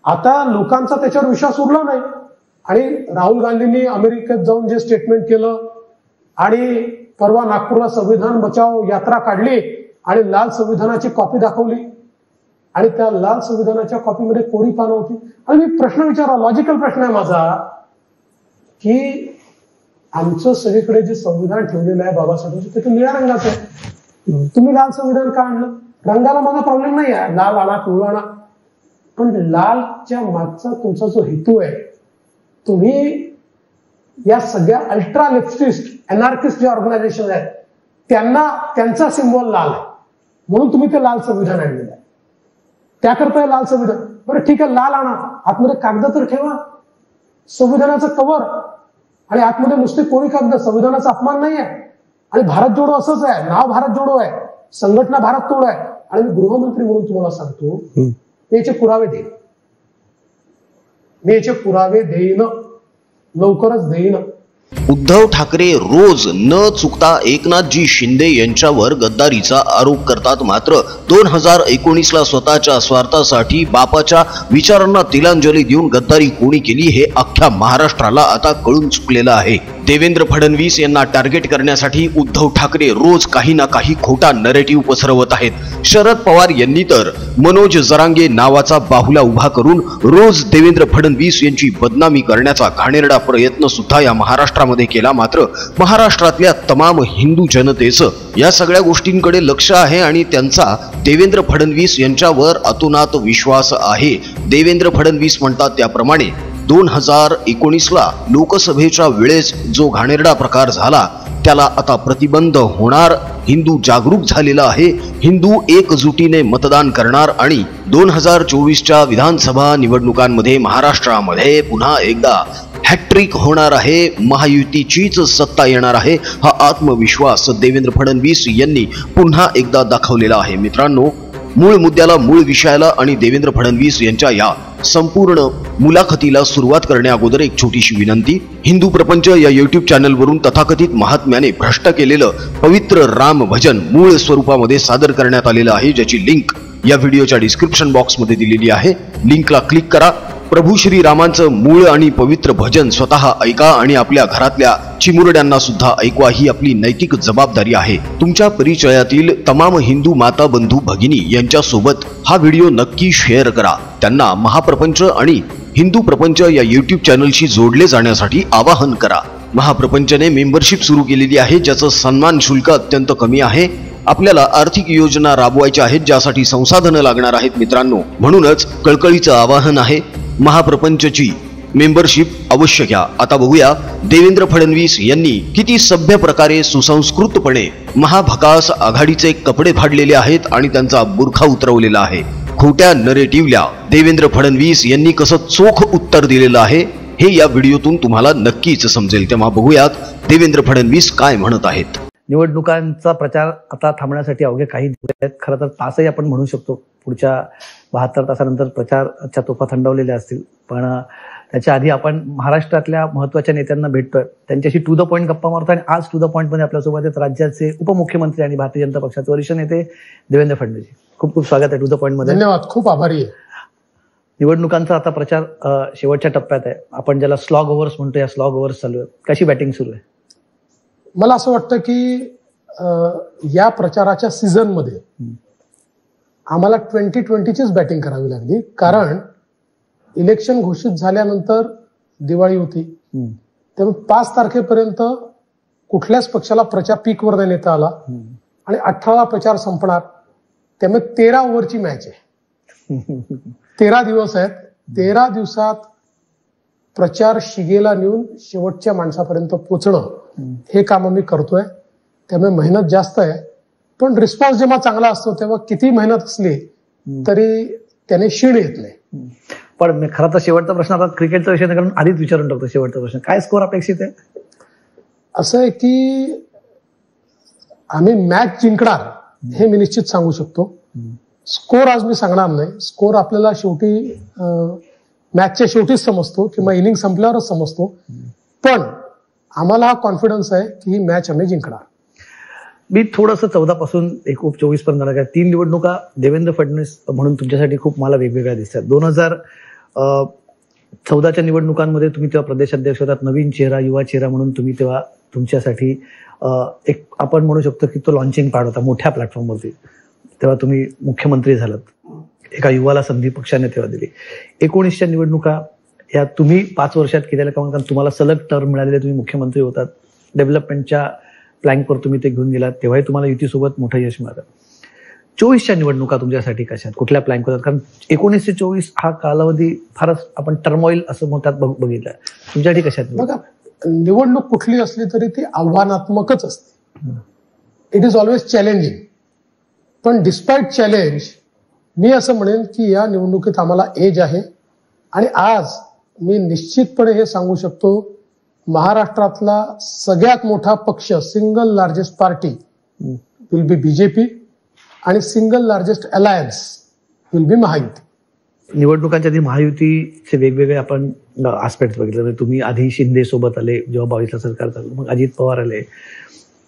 आता लोकांचा त्याच्यावर विश्वास उरला नाही आणि राहुल गांधींनी अमेरिकेत जाऊन जे स्टेटमेंट केलं आणि परवा नागपूरला संविधान बचाव यात्रा काढली आणि लाल संविधानाची कॉपी दाखवली आणि त्या लाल संविधानाच्या कॉपीमध्ये कोरी पानं होती. आणि मी प्रश्न विचारला, लॉजिकल प्रश्न आहे माझा, की आमचं सगळीकडे जे संविधान ठेवलेलं आहे बाबासाहेबांचं ते निळ्या रंगाचं आहे, तुम्ही लाल संविधान का आणलं? रंगाला माझा प्रॉब्लेम नाही आहे, लाल आणा पिवळा आणा, पण लालच्या मागचा तुमचा जो हेतू आहे, तुम्ही या सगळ्या अल्ट्रा लेफ्टिस्ट अनार्किस्ट जे ऑर्गनायझेशन आहेत त्यांचा सिम्बॉल लाल आहे म्हणून तुम्ही ते लाल संविधान आणलेलं आहे. त्याकरता लाल संविधान. बरं ठीक आहे, लाल आणा, आतमध्ये कागद तर ठेवा, संविधानाचं कव्हर आणि आतमध्ये नुसते कोणी कागद, संविधानाचा अपमान नाही आहे. आणि भारत जोडो असंच आहे, नाव भारत जोडो आहे, संघटना भारत तोडो आहे. आणि मी गृहमंत्री म्हणून तुम्हाला सांगतो, मी याचे पुरावे देईन, लवकरच देईन. उद्धव ठाकरे रोज न चुकता एकनाथजी शिंदे यांच्यावर गद्दारीचा आरोप करतात. मात्र 2019ला स्वतःच्या स्वार्थासाठी बापाच्या विचारांना तिलांजली देऊन गद्दारी कोणी केली हे अख्ख्या महाराष्ट्राला आता कळून चुकलेलं आहे. देवेंद्र फडणवीस यांना टार्गेट करण्यासाठी उद्धव ठाकरे रोज काही ना काही खोटा नरेटिव्ह पसरवत आहेत. शरद पवार यांनी तर मनोज जरांगे नावाचा बाहुला उभा करून रोज देवेंद्र फडणवीस यांची बदनामी करण्याचा घाणेरडा प्रयत्न सुद्धा या महाराष्ट्रामध्ये केला. मात्र महाराष्ट्रातल्या तमाम हिंदू जनतेचं या सगळ्या गोष्टींकडे लक्ष आहे आणि त्यांचा देवेंद्र फडणवीस यांच्यावर अतोनात विश्वास आहे. देवेंद्र फडणवीस म्हणतात त्याप्रमाणे 2019ला लोकसभेच्या वेळेस जो घाणेरडा प्रकार झाला त्याला आता प्रतिबंध होणार. हिंदू जागरूक झालेला आहे, हिंदू एकजुटीने मतदान करणार आणि 2024च्या विधानसभा निवडणुकांमध्ये महाराष्ट्रामध्ये पुन्हा एकदा हॅट्रिक होणार आहे, महायुतीचीच सत्ता येणार आहे. हा आत्मविश्वास देवेंद्र फडणवीस यांनी पुन्हा एकदा दाखवलेला आहे. मित्रांनो, मूळ मुद्द्याला, मूळ विषयाला आणि देवेंद्र फडणवीस यांच्या या संपूर्ण मुलाखतीला सुरुवात करण्या अगोदर एक छोटीशी विनंती. हिंदू प्रपंच या YouTube चॅनलवरून तथाकथित महात्म्याने भ्रष्ट केलेलं पवित्र राम भजन मूळ स्वरूपामध्ये सादर करण्यात आलेलं आहे, ज्याची लिंक या व्हिडिओच्या डिस्क्रिप्शन बॉक्समध्ये दिलेली आहे. लिंकला क्लिक करा. प्रभू श्री रामांचं मूळ आणि पवित्र भजन स्वतः ऐका आणि आपल्या घरातल्या चिमुरड्यांना सुद्धा ऐकवा, ही आपली नैतिक जबाबदारी आहे. तुमच्या परिचयातील तमाम हिंदू माता बंधू भगिनी यांच्यासोबत हा व्हिडिओ नक्की शेअर करा. त्यांना महाप्रपंच आणि हिंदू प्रपंच या YouTube चॅनलशी जोडले जाण्यासाठी आवाहन करा. महाप्रपंचने मेंबरशिप सुरू केलेली आहे, ज्याचं सन्मान शुल्क अत्यंत कमी आहे. आपल्याला आर्थिक योजना राबवायच्या आहेत, ज्यासाठी संसाधनं लागणार आहेत मित्रांनो. म्हणूनच कळकळीचं आवाहन आहे, महाप्रपंचची मेंबरशिप अवश्य घ्या. आता बघूया देवेंद्र फडणवीस यांनी किती सभ्य प्रकारे सुसंस्कृतपणे महाभकास आघाडीचे कपडे फाडलेले आहेत आणि त्यांचा बुरखा उतरवलेला आहे. खोट्या नरेटिव्हला देवेंद्र फडणवीस यांनी कसं चोख उत्तर दिलेलं आहे हे या व्हिडिओतून तुम्हाला नक्कीच समजेल. तेव्हा बघूयात देवेंद्र फडणवीस काय म्हणत आहेत. निवडणुकांचा प्रचार आता थांबण्यासाठी अवघे काही दिवस आहेत. खरं तर तासही आपण म्हणू शकतो. पुढच्या 72 तासानंतर प्रचारच्या तोफा थंडावलेल्या असतील. पण त्याच्या आधी आपण महाराष्ट्रातल्या महत्वाच्या नेत्यांना भेटतोय, त्यांच्याशी टू द पॉइंट गप्पा मारतो. आणि आज टू द पॉइंट मध्ये आपल्यासोबत आहेत राज्याचे उपमुख्यमंत्री आणि भारतीय जनता पक्षाचे वरिष्ठ नेते देवेंद्र फडणवीस. खूप खूप स्वागत आहे टू द पॉइंट मध्ये. धन्यवाद, खूप आभारी आहे. निवडणुकांचा आता प्रचार शेवटच्या टप्प्यात आहे. आपण ज्याला स्लॉग ओव्हर्स म्हणतो, या स्लॉग ओव्हर्स चालू आहे. कशी बॅटिंग सुरू आहे? मला असं वाटतं की या प्रचाराच्या सीझन मध्ये आम्हाला 2020चीच बॅटिंग करावी लागली, कारण इलेक्शन घोषित झाल्यानंतर दिवाळी होती. त्यामुळे 5 तारखेपर्यंत कुठल्याच पक्षाला प्रचार पीकवर नाही नेता आला आणि 18ला प्रचार संपणार. त्यामुळे 13 ओव्हरची मॅच आहे. 13 दिवस आहेत. 13 दिवसात प्रचार शिगेला नेऊन शेवटच्या माणसापर्यंत पोचणं हे काम आम्ही करतोय. त्यामुळे मेहनत जास्त आहे, पण रिस्पॉन्स जेव्हा चांगला असतो तेव्हा किती मेहनत असली तरी त्याने शीण येत नाही. पण खरं तर शेवटचा प्रश्न आता क्रिकेटचा विषय नाही, कारण आधीच विचारून टाकतो. शेवटचा प्रश्न, काय स्कोर अपेक्षित आहे? असं आहे की आम्ही मॅच जिंकणार हे मी निश्चित सांगू शकतो. स्कोर आज मी सांगणार नाही. स्कोर आपल्याला शेवटी मॅचच्या शेवटीच समजतो किंवा इनिंग संपल्यावरच समजतो. पण आम्हाला हा कॉन्फिडन्स आहे की ही मॅच आम्ही जिंकणार. मी थोडंसं 14 पासून 24 पर्यंत 3 निवडणुका देवेंद्र फडणवीस म्हणून तुमच्यासाठी खूप मला वेगवेगळ्या दिसतात. 14च्या निवडणुकांमध्ये तुम्ही तेव्हा प्रदेशाध्यक्ष होतात, नवीन चेहरा, युवा चेहरा म्हणून तुम्ही तेव्हा तुमच्यासाठी एक आपण म्हणू शकतो की तो लॉन्चिंग पॅड होता मोठ्या प्लॅटफॉर्मवरती. तेव्हा तुम्ही मुख्यमंत्री झालात, एका युवाला संधी पक्षाने तेव्हा दिली. 19च्या निवडणुका या तुम्ही 5 वर्षात केलेल्या, कारण तुम्हाला सलग टर्म मिळालेले, तुम्ही मुख्यमंत्री होतात, डेव्हलपमेंटच्या प्लॅनवर तुम्ही ते घेऊन गेलात, तेव्हाही तुम्हाला युतीसोबत मोठं यश मिळालं. 24च्या निवडणुका तुमच्यासाठी कशा आहेत, कुठल्या प्लॅन होतात? कारण 19 ते 24 हा कालावधी फारच आपण टर्मॉईल असं मोठ्यात बघितलं, तुमच्यासाठी कशा आहेत? बघा, निवडणूक कुठली असली तरी ती आव्हानात्मकच असते. It is always challenging. पण डिस्पाइट चॅलेंज मी असं म्हणेन की या निवडणुकीत आम्हाला एज आहे. आणि आज मी निश्चितपणे हे सांगू शकतो, महाराष्ट्रातला सगळ्यात मोठा पक्ष, single largest party will be BJP आणि single largest alliance will be Mahayuti. निवडणुकांच्या आधी महायुतीचे वेगवेगळे आपण आस्पेक्ट बघितले. तुम्ही आधी शिंदे सोबत आले, जेव्हा 22ला सरकार चाललं, मग अजित पवार आले,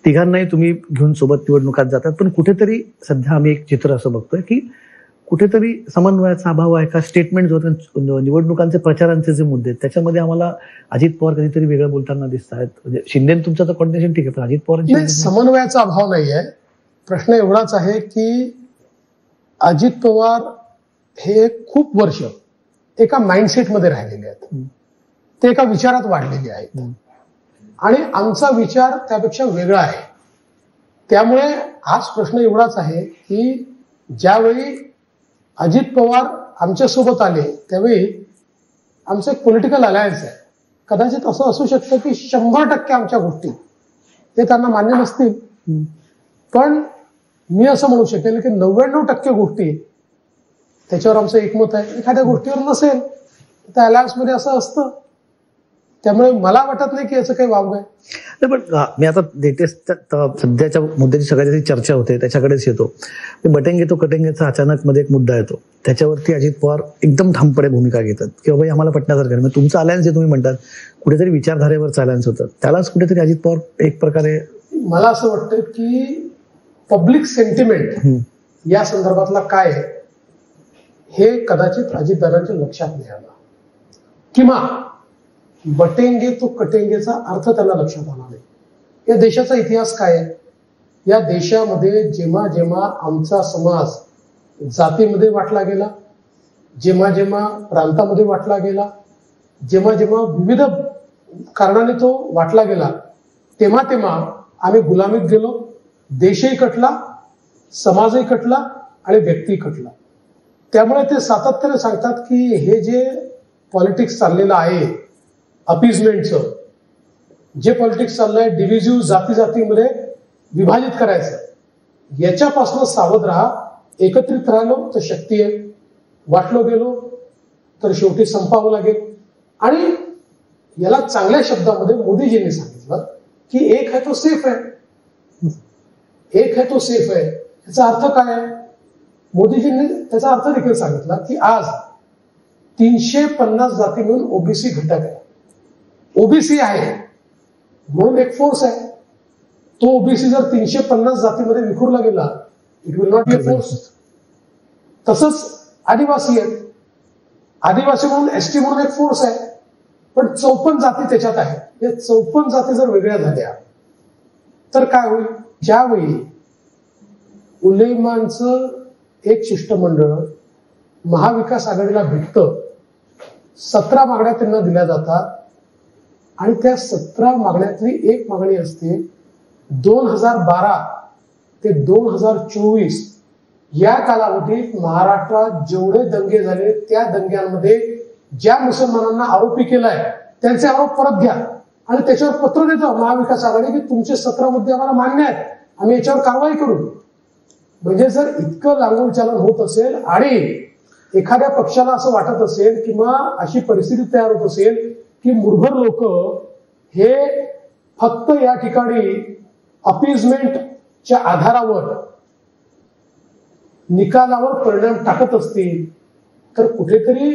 तिघांनाही तुम्ही घेऊन सोबत निवडणुकात जातात. पण कुठेतरी सध्या आम्ही एक चित्र असं बघतोय की कुठेतरी समन्वयाचा अभाव आहे का? स्टेटमेंट जो निवडणुकांचे प्रचारांचे जे मुद्दे आहेत त्याच्यामध्ये आम्हाला अजित पवार कधीतरी वेगळं बोलताना दिसत आहेत. म्हणजे शिंदे तुमचं तर कॉन्टेन्शन ठीक आहे, पण अजित पवार समन्वयाचा अभाव नाही आहे. प्रश्न एवढाच आहे की अजित पवार हे खूप वर्ष एका माइंडसेटमध्ये राहिलेले आहेत, ते एका विचारात वाढलेले आहेत आणि आमचा विचार त्यापेक्षा वेगळा आहे. त्यामुळे आज प्रश्न एवढाच आहे की ज्यावेळी अजित पवार आमच्यासोबत आले त्यावेळी आमचं एक पॉलिटिकल अलायन्स आहे. कदाचित असं असू शकतं की 100% आमच्या गोष्टी ते त्यांना मान्य नसतील, पण मी असं म्हणू शकेल की 99% गोष्टी त्याच्यावर आमचं एकमत आहे. एखाद्या गोष्टीवर नसेल तर अलायन्समध्ये असं असतं. त्यामुळे मला वाटत नाही की याचं काही वाव आहे. पण मी आता लेटेस्ट सध्याच्या मुद्द्याची सगळ्यात चर्चा होते त्याच्याकडेच येतो. बटेंगे तो कटेंगेचा अचानक मध्ये एक मुद्दा येतो, त्याच्यावरती अजित पवार एकदम ठामपणे भूमिका घेतात की बाबा आम्हाला पटण्यासारखं नाही. तुमचं अलायन्स जे तुम्ही म्हणतात कुठेतरी विचारधारेवरचं अलायन्स होतं, त्यालाच कुठेतरी अजित पवार एक प्रकारे, मला असं वाटतं की पब्लिक सेंटिमेंट या संदर्भातला काय आहे हे कदाचित अजितदादांच्या लक्षात नाही आलं, किंवा बटेंगे तो कटेंगेचा अर्थ त्यांना लक्षात आला नाही. या देशाचा इतिहास काय आहे? या देशामध्ये जेव्हा जेव्हा आमचा समाज जातीमध्ये वाटला गेला, जेव्हा जेव्हा प्रांतामध्ये वाटला गेला, जेव्हा जेव्हा विविध कारणाने तो वाटला गेला, तेव्हा तेव्हा आम्ही गुलामीत गेलो. देशही कटला, समाजही कटला आणि व्यक्ती कटला. त्यामुळे ते सातत्याने सांगतात की हे जे पॉलिटिक्स चाललेलं आहे, अपीजमेंटचं जे पॉलिटिक्स चाललंय, डिव्हिजिव्ह जाती जातीमध्ये विभाजित करायचं, याच्यापासून सावध राहा. एकत्रित राहिलो तर शक्ती आहे, वाटलो गेलो तर शेवटी संपावं लागेल. आणि याला चांगल्या शब्दामध्ये मोदीजींनी सांगितलं की एक है तो सेफ है, एक है तो सेफ है. याचा अर्थ काय आहे? मोदीजींनी त्याचा अर्थ देखील सांगितला की आज 350 जाती मिळून ओबीसी घटक आहे. ओबीसी आहे म्हणून एक फोर्स आहे. तो ओबीसी जर 350 जातीमध्ये विखुरला गेला, it will not be a force. तसंच आदिवासी आहेत, आदिवासी म्हणून एसटी म्हणून एक फोर्स आहे, पण 54 जाती त्याच्यात आहेत. या 54 जाती जर वेगळ्या झाल्या तर काय होईल? ज्यावेळी उलेमांचं एक शिष्टमंडळ महाविकास आघाडीला भेटतं, 17 मागण्या त्यांना दिल्या जातात आणि त्या 17 मागण्यातली एक मागणी असते 2012 ते 2024 या कालावधीत महाराष्ट्रात जेवढे दंगे झाले त्या दंग्यांमध्ये ज्या मुसलमानांना आरोपी केलाय त्यांचे आरोप परत घ्या. आणि त्याच्यावर पत्र देतं महाविकास आघाडी की तुमचे 17 मुद्दे आम्हाला मान्य आहेत, आम्ही याच्यावर कारवाई करू. म्हणजे जर इतकं लांगोलचालन होत असेल आणि एखाद्या पक्षाला असं वाटत असेल किंवा अशी परिस्थिती तयार होत असेल की मूर्खर लोक हे फक्त या ठिकाणी अपीजमेंटच्या आधारावर निकालावर परिणाम टाकत असतील तर कुठेतरी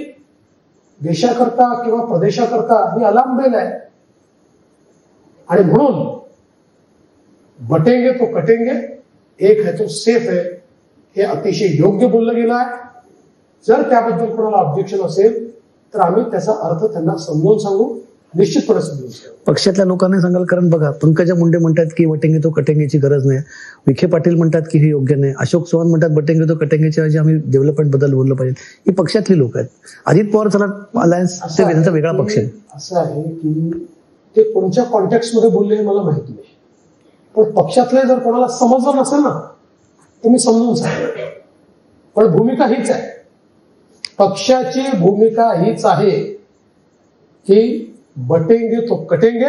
देशाकरता किंवा प्रदेशाकरता ही अलार्म बेल आहे. आणि म्हणून बटेंगे तो कटेंगे, एक है तो सेफ है, हे अतिशय योग्य बोललं गेलं आहे. जर त्याबद्दल कोणाला ऑब्जेक्शन असेल तर आम्ही त्याचा अर्थ त्यांना समजावून सांगू, निश्चितपणे समजून सांगू. पक्षातल्या लोकांनी सांगाल, कारण बघा पंकजा मुंडे म्हणतात की वटेंगे तो कटेंगेची गरज नाही, विखे पाटील म्हणतात की हे योग्य नाही, अशोक चव्हाण म्हणतात बटेंगे तो कटेंगेच्या ऐवजी आम्ही डेव्हलपमेंट बद्दल बोललं पाहिजे. ही पक्षातली लोक आहेत. अजित पवार चला अलायन्स ते त्यांचा वेगळा पक्ष आहे. असं आहे की ते कोणत्या कॉन्टेक्स्ट मध्ये बोलले हे मला माहिती नाही, पण पक्षातले जर कोणाला समजलं नसेल ना तर मी समजून सांगतो. पण भूमिका हीच आहे, पक्षाची भूमिका हीच आहे की बटेंगे तो कटेंगे,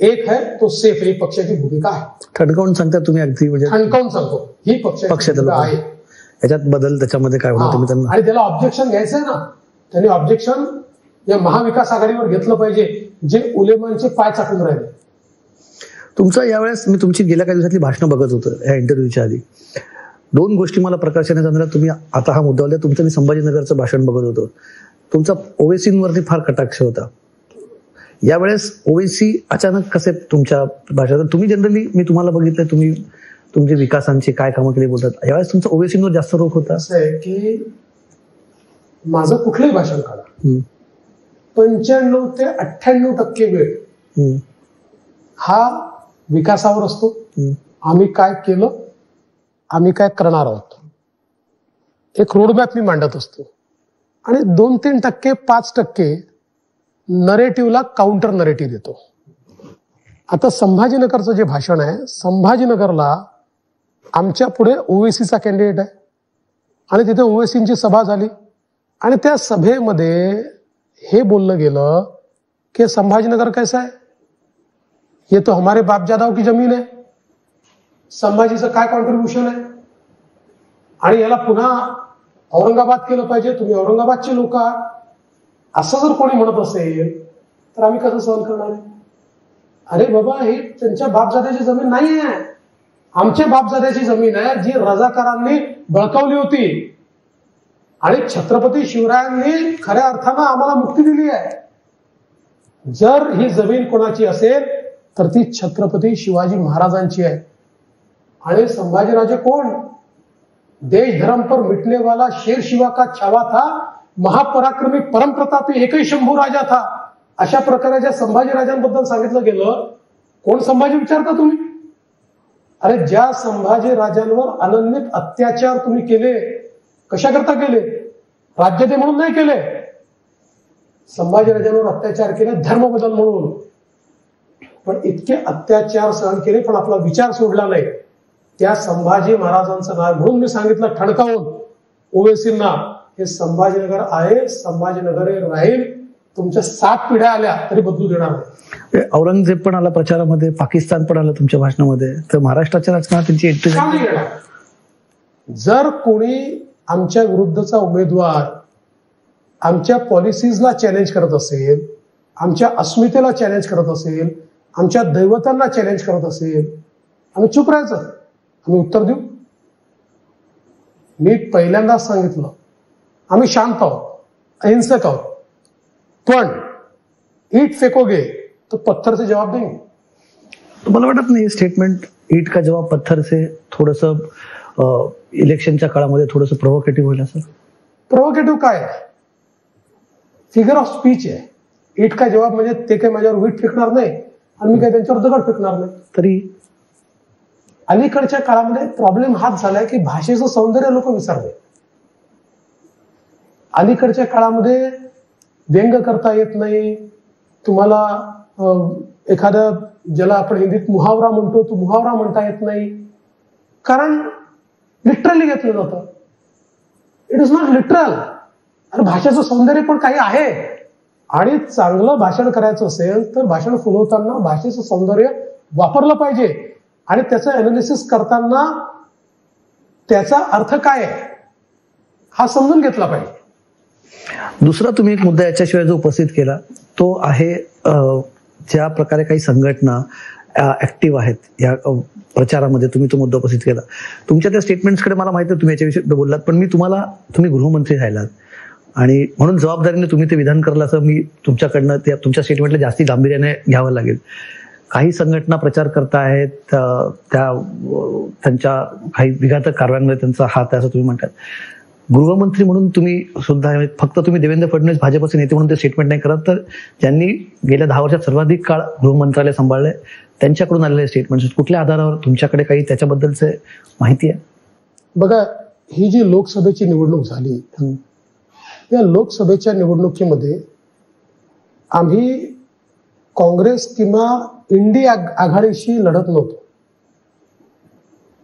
एक है तो सेफ, ही पक्षाची भूमिका आहे. ठणकावून सांगता तुम्ही अगदी, म्हणजे ठणकावून सांगतो ही पक्षाची भूमिका आहे. याच्यात बदल त्याच्यामध्ये काय होणार तुम्ही त्यांना, आणि त्याला ऑब्जेक्शन घ्यायचंय ना, त्यांनी ऑब्जेक्शन या महाविकास आघाडीवर घेतलं पाहिजे जे उलेमानचे पाय चाटून राहिले. तुमचं यावेळेस मी तुमची गेल्या काही दिवसातली भाषणं बघत होतं या इंटरव्ह्यूच्या आधी. दोन गोष्टी मला प्रकाशाने जाणार. तुम्ही आता हा मुद्दा आला, तुमचं मी संभाजीनगरचं भाषण बघत होतो. तुमचा ओवेसींवरती फार कटाक्ष होता. यावेळेस ओवेसी अचानक कसे तुमच्या भाषणात, तुम्ही जनरली मी तुम्हाला बघितलं तुम्ही तुमचे विकासांची काय कामं केली बोलतात, यावेळेस तुमचा ओवेसींवर जास्त रोख होता. असं आहे की माझं कुठलंही भाषण काढा 95 ते 98% वेळ हा विकासावर असतो. आम्ही काय केलं, आम्ही काय करणार आहोत, एक रोडमॅप मी मांडत असतो. आणि 2-3%, 5% नरेटिव्हला काउंटर नरेटिव्ह देतो. आता संभाजीनगरचं जे भाषण आहे, संभाजीनगरला आमच्या पुढे ओवेसीचा कॅन्डिडेट आहे आणि तिथे ओवेसींची सभा झाली आणि त्या सभेमध्ये हे बोललं गेलं की संभाजीनगर कैसा है, ये तो हमारे बापजादाओं की जमीन है, संभाजीचं काय कॉन्ट्रीब्युशन आहे आणि याला पुन्हा औरंगाबाद केलं पाहिजे, तुम्ही औरंगाबादचे लोक आहात, असं जर कोणी म्हणत असेल तर आम्ही कसं सहन करणार आहे. अरे बाबा, ही त्यांच्या बापजाद्याची जमीन नाही आहे, आमच्या बापजाद्याची जमीन आहे जी रजाकारांनी बळकावली होती आणि छत्रपती शिवरायांनी खऱ्या अर्थानं आम्हाला मुक्ती दिली आहे. जर ही जमीन कोणाची असेल तर ती छत्रपती शिवाजी महाराजांची आहे. आणि संभाजीराजे कोण, देश धर्म पर मिटने वाला शेर शिवा का छावा था, महापराक्रमी परमप्रतापी एकही शंभू राजा था, अशा प्रकारे संभाजीराजांबद्दल सांगितलं गेलं. कोण संभाजी विचारता तुम्ही? अरे ज्या संभाजी राजांवर अनन्वित अत्याचार तुम्ही केले, कशा करता केले? राज्य दे म्हणून नाही केले, संभाजी राजांवर अत्याचार केले धर्म बदल म्हणून. पण इतके अत्याचार सहन केले पण आपला विचार सोडला नाही. त्या संभाजी महाराजांचं नाव म्हणून मी सांगितलं ठणकावून ओवेसींना, हे संभाजीनगर आहे, संभाजीनगर हे राहील, तुमच्या 7 पिढ्या आल्या तरी बदलू देणार नाही. औरंगजेब पण आला प्रचारामध्ये, पाकिस्तान पण आलं तुमच्या भाषणामध्ये, तर महाराष्ट्राच्या राजकारणात त्यांची एंट्री नाही येणार. जर कोणी आमच्या विरुद्धचा उमेदवार आमच्या पॉलिसीजला चॅलेंज करत असेल, आमच्या अस्मितेला चॅलेंज करत असेल, आमच्या दैवतांना चॅलेंज करत असेल, आम्ही चुप राहायचं, आम्ही उत्तर देऊ. मी पहिल्यांदाच सांगितलं, आम्ही शांत आहोत, अहिंसक आहोत, पण ईट फेकोगे तो पत्थर से जवाब देंगे. तुम्हाला वाटत नाही स्टेटमेंट ईट का जवाब पत्थर से थोडंसं इलेक्शनच्या काळामध्ये थोडंसं प्रोव्होकेटिव्ह होईल? असं प्रोव्होकेटिव्ह काय आहे? फिगर ऑफ स्पीच आहे. ईट का जवाब म्हणजे ते काही माझ्यावर वीट फेकणार नाही आणि मी काही त्यांच्यावर दगड फेकणार नाही. तरी अलीकडच्या काळामध्ये प्रॉब्लेम हाच झालाय की भाषेचं सौंदर्य लोक विसरले. अलीकडच्या काळामध्ये व्यंग करता येत नाही तुम्हाला, एखाद्या ज्याला आपण हिंदीत मुहावरा म्हणतो तो मुहावरा म्हणता येत नाही, कारण लिटरली घेतलं जातं. It is not literal. अरे भाषेचं सौंदर्य पण काही आहे आणि चांगलं भाषण करायचं असेल तर भाषण फुलवताना भाषेचं सौंदर्य वापरलं पाहिजे आणि त्याचं अनालिसिस करताना त्याचा अर्थ काय आहे हा समजून घेतला पाहिजे. दुसरा तुम्ही एक मुद्दा याच्याशिवाय जो उपस्थित केला तो आहे ज्या प्रकारे काही संघटना ऍक्टिव्ह आहेत या प्रचारामध्ये, तुम्ही तो मुद्दा उपस्थित केला. तुमच्या त्या स्टेटमेंट्सकडे मला माहिती आहे तुम्ही याच्याविषयी बोललात, पण मी तुम्ही गृहमंत्री राहिलात आणि म्हणून जबाबदारीने तुम्ही ते विधान करलं असं मी तुमच्याकडनं तुमच्या स्टेटमेंटला जास्ती गांभीर्याने घ्यावं लागेल. काही संघटना प्रचार करतायत, त्यांच्या काही विघातक कारवायांमध्ये त्यांचा हात आहे असं तुम्ही म्हणतात. गृहमंत्री म्हणून तुम्ही सुद्धा फक्त तुम्ही देवेंद्र फडणवीस भाजपचे नेते म्हणून ते स्टेटमेंट नाही करत, तर ज्यांनी गेल्या 10 वर्षात सर्वाधिक काळ गृहमंत्रालय सांभाळलंय त्यांच्याकडून आलेले स्टेटमेंट कुठल्या आधारावर, तुमच्याकडे काही त्याच्याबद्दलचे माहिती आहे? बघा, ही जी लोकसभेची निवडणूक झाली, या लोकसभेच्या निवडणुकीमध्ये आम्ही काँग्रेस किंवा इंडिया आघाडीशी लढत नव्हतो.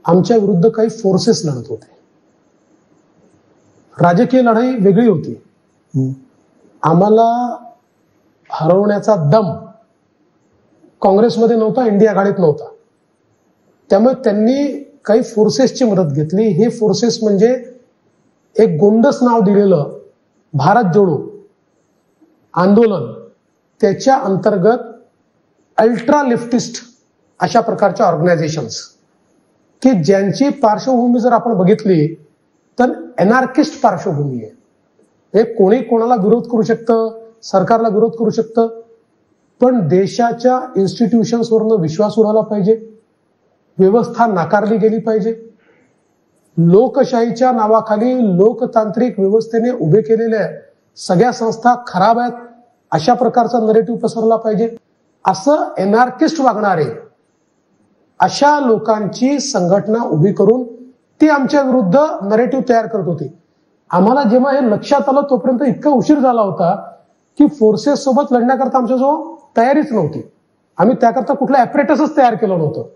आमच्या विरुद्ध काही फोर्सेस लढत होते. राजकीय लढाई वेगळी होती. आम्हाला हरवण्याचा दम काँग्रेसमध्ये नव्हता, इंडिया आघाडीत नव्हता. त्यामुळे त्यांनी काही फोर्सेसची मदत घेतली. हे फोर्सेस म्हणजे एक गोंडस नाव दिलेलं भारत जोडो आंदोलन, त्याच्या अंतर्गत अल्ट्रा लेफ्टिस्ट अशा प्रकारच्या ऑर्गनायझेशन्स की ज्यांची पार्श्वभूमी जर आपण बघितली तर एनार्किस्ट पार्श्वभूमी आहे. हे कोणी कोणाला विरोध करू शकतं, सरकारला विरोध करू शकतं, पण देशाच्या इन्स्टिट्यूशन्सवरनं विश्वास उडाला पाहिजे, व्यवस्था नाकारली गेली पाहिजे. लोकशाहीच्या नावाखाली लोकतांत्रिक व्यवस्थेने उभे केलेल्या सगळ्या संस्था खराब आहेत अशा प्रकारचा नरेटिव्ह पसरला पाहिजे. असं एनार्किस्ट वागणारे अशा लोकांची संघटना उभी करून ती आमच्या विरुद्ध नरेटिव्ह तयार करत होती. आम्हाला जेव्हा हे लक्षात आलं तोपर्यंत इतका उशीर झाला होता की फोर्सेस सोबत लढण्याकरता आमच्याजवळ तयारीच नव्हती. आम्ही त्याकरता कुठलं ॲपरेटसच तयार केलं नव्हतं.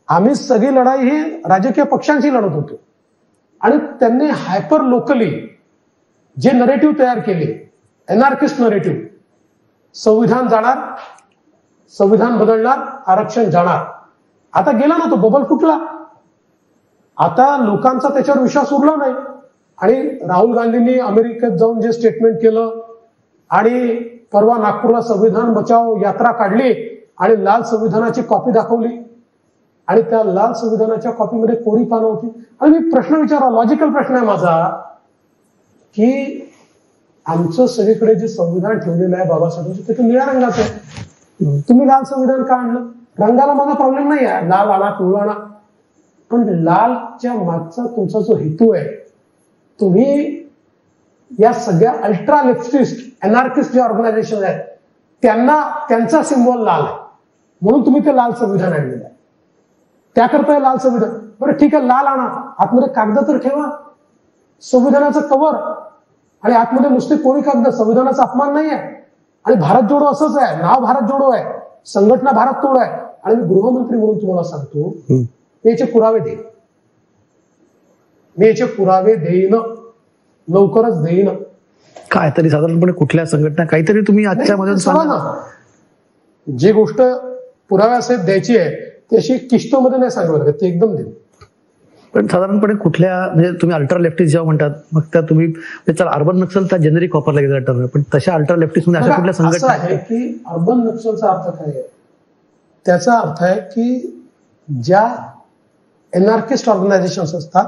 आम्ही सगळी लढाई ही राजकीय पक्षांशी लढत होतो. आणि त्यांनी हायपर लोकली जे नरेटिव्ह तयार केले, एनार्किस्ट नरेटिव्ह, संविधान जाणार, संविधान बदलणार, आरक्षण जाणार. आता गेला ना तो बबल फुटला. आता लोकांचा त्याच्यावर विश्वास उरला नाही. आणि राहुल गांधींनी अमेरिकेत जाऊन जे स्टेटमेंट केलं आणि परवा नागपूरला संविधान बचाव यात्रा काढली आणि लाल संविधानाची कॉपी दाखवली आणि त्या लाल संविधानाच्या कॉपीमध्ये कोरी पानं होती. आणि मी प्रश्न विचारला, लॉजिकल प्रश्न आहे माझा, की आमचं सगळीकडे जे संविधान ठेवलेलं आहे बाबासाहेबांचं ते निळ्या रंगाचं आहे, तुम्ही लाल संविधान का आणलं? रंगाला माझा प्रॉब्लेम नाही आहे, लाल आणा पिवळा आणा, पण लालच्या मागचा तुमचा जो हेतू आहे, तुम्ही या सगळ्या अल्ट्रा लेफ्टिस्ट एनार्किस्ट जे ऑर्गनायझेशन आहेत त्यांचा सिम्बॉल लाल आहे म्हणून तुम्ही ते लाल संविधान आणलेलं आहे. त्याकरता लाल संविधान. बरं ठीक आहे, लाल आणा, आतमध्ये कागद तर ठेवा, संविधानाचं कव्हर, आणि आतमध्ये नुसते कोणी कागद. संविधानाचा अपमान नाही आहे. आणि भारत जोडो असंच आहे, नाव भारत जोडो आहे, संघटना भारत तोडो आहे. आणि मी गृहमंत्री म्हणून तुम्हाला सांगतो, मी याचे पुरावे देईन, लवकरच देईन. काय तरी साधारणपणे कुठल्या संघटना काहीतरी तुम्ही आजच्या मध्ये जी गोष्ट पुराव्यासहित द्यायची आहे ती अशी किष्टमध्ये नाही सांगावं लागत, ती एकदम देईन. पण साधारणपणे कुठल्या, म्हणजे तुम्ही अल्ट्रा लेफ्टिस्ट जेव्हा म्हणतात मग त्या तुम्ही चला अर्बन नक्सल त्या जेनेरिक वापरला गेला टर्म, पण तशा अल्ट्रा लेफ्टिस्ट मध्ये अशा कुठल्या संघटना आहे की अर्बन नक्सलचा अर्थ काय आहे? त्याचा अर्थ आहे की ज्या एनार्किस्ट ऑर्गनायझेशन्स असतात,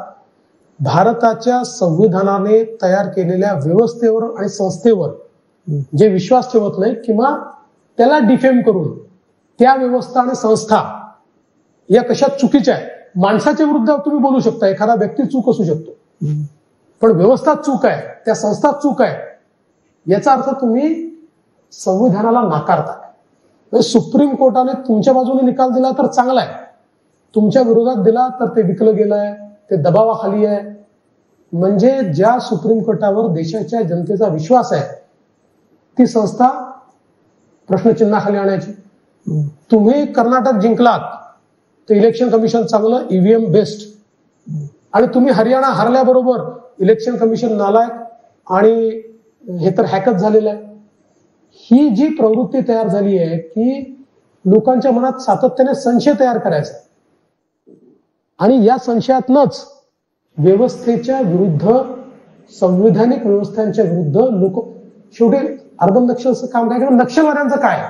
भारताच्या संविधानाने तयार केलेल्या व्यवस्थेवर आणि संस्थेवर जे विश्वास ठेवत नाही किंवा त्याला डिफेम करून त्या व्यवस्था आणि संस्था या कशा चुकीच्या आहे. माणसाच्या विरुद्ध तुम्ही बोलू शकता, एखादा व्यक्ती चूक असू शकतो, पण व्यवस्था चूक आहे, त्या संस्था चूक आहे, याचा अर्थ तुम्ही संविधानाला नाकारता. सुप्रीम कोर्टाने तुमच्या बाजूने निकाल दिला तर चांगला आहे, तुमच्या विरोधात दिला तर ते विकलं गेलंय, ते दबावाखाली आहे. म्हणजे ज्या सुप्रीम कोर्टावर देशाच्या जनतेचा विश्वास आहे ती संस्था प्रश्नचिन्हाखाली आणायची. तुम्ही कर्नाटक जिंकलात तर इलेक्शन कमिशन चांगलं, ईव्हीएम बेस्ट, आणि तुम्ही हरियाणा हरल्याबरोबर इलेक्शन कमिशन नालायक आणि हे तर हॅकच झालेलं आहे. ही जी प्रवृत्ती तयार झाली आहे की लोकांच्या मनात सातत्याने संशय तयार करायचा, आणि या संशयातनच व्यवस्थेच्या विरुद्ध, संविधानिक व्यवस्थांच्या विरुद्ध लोक. शेवटी अर्बन नक्षलचं काम काय, नक्षलवाद्यांचं काय,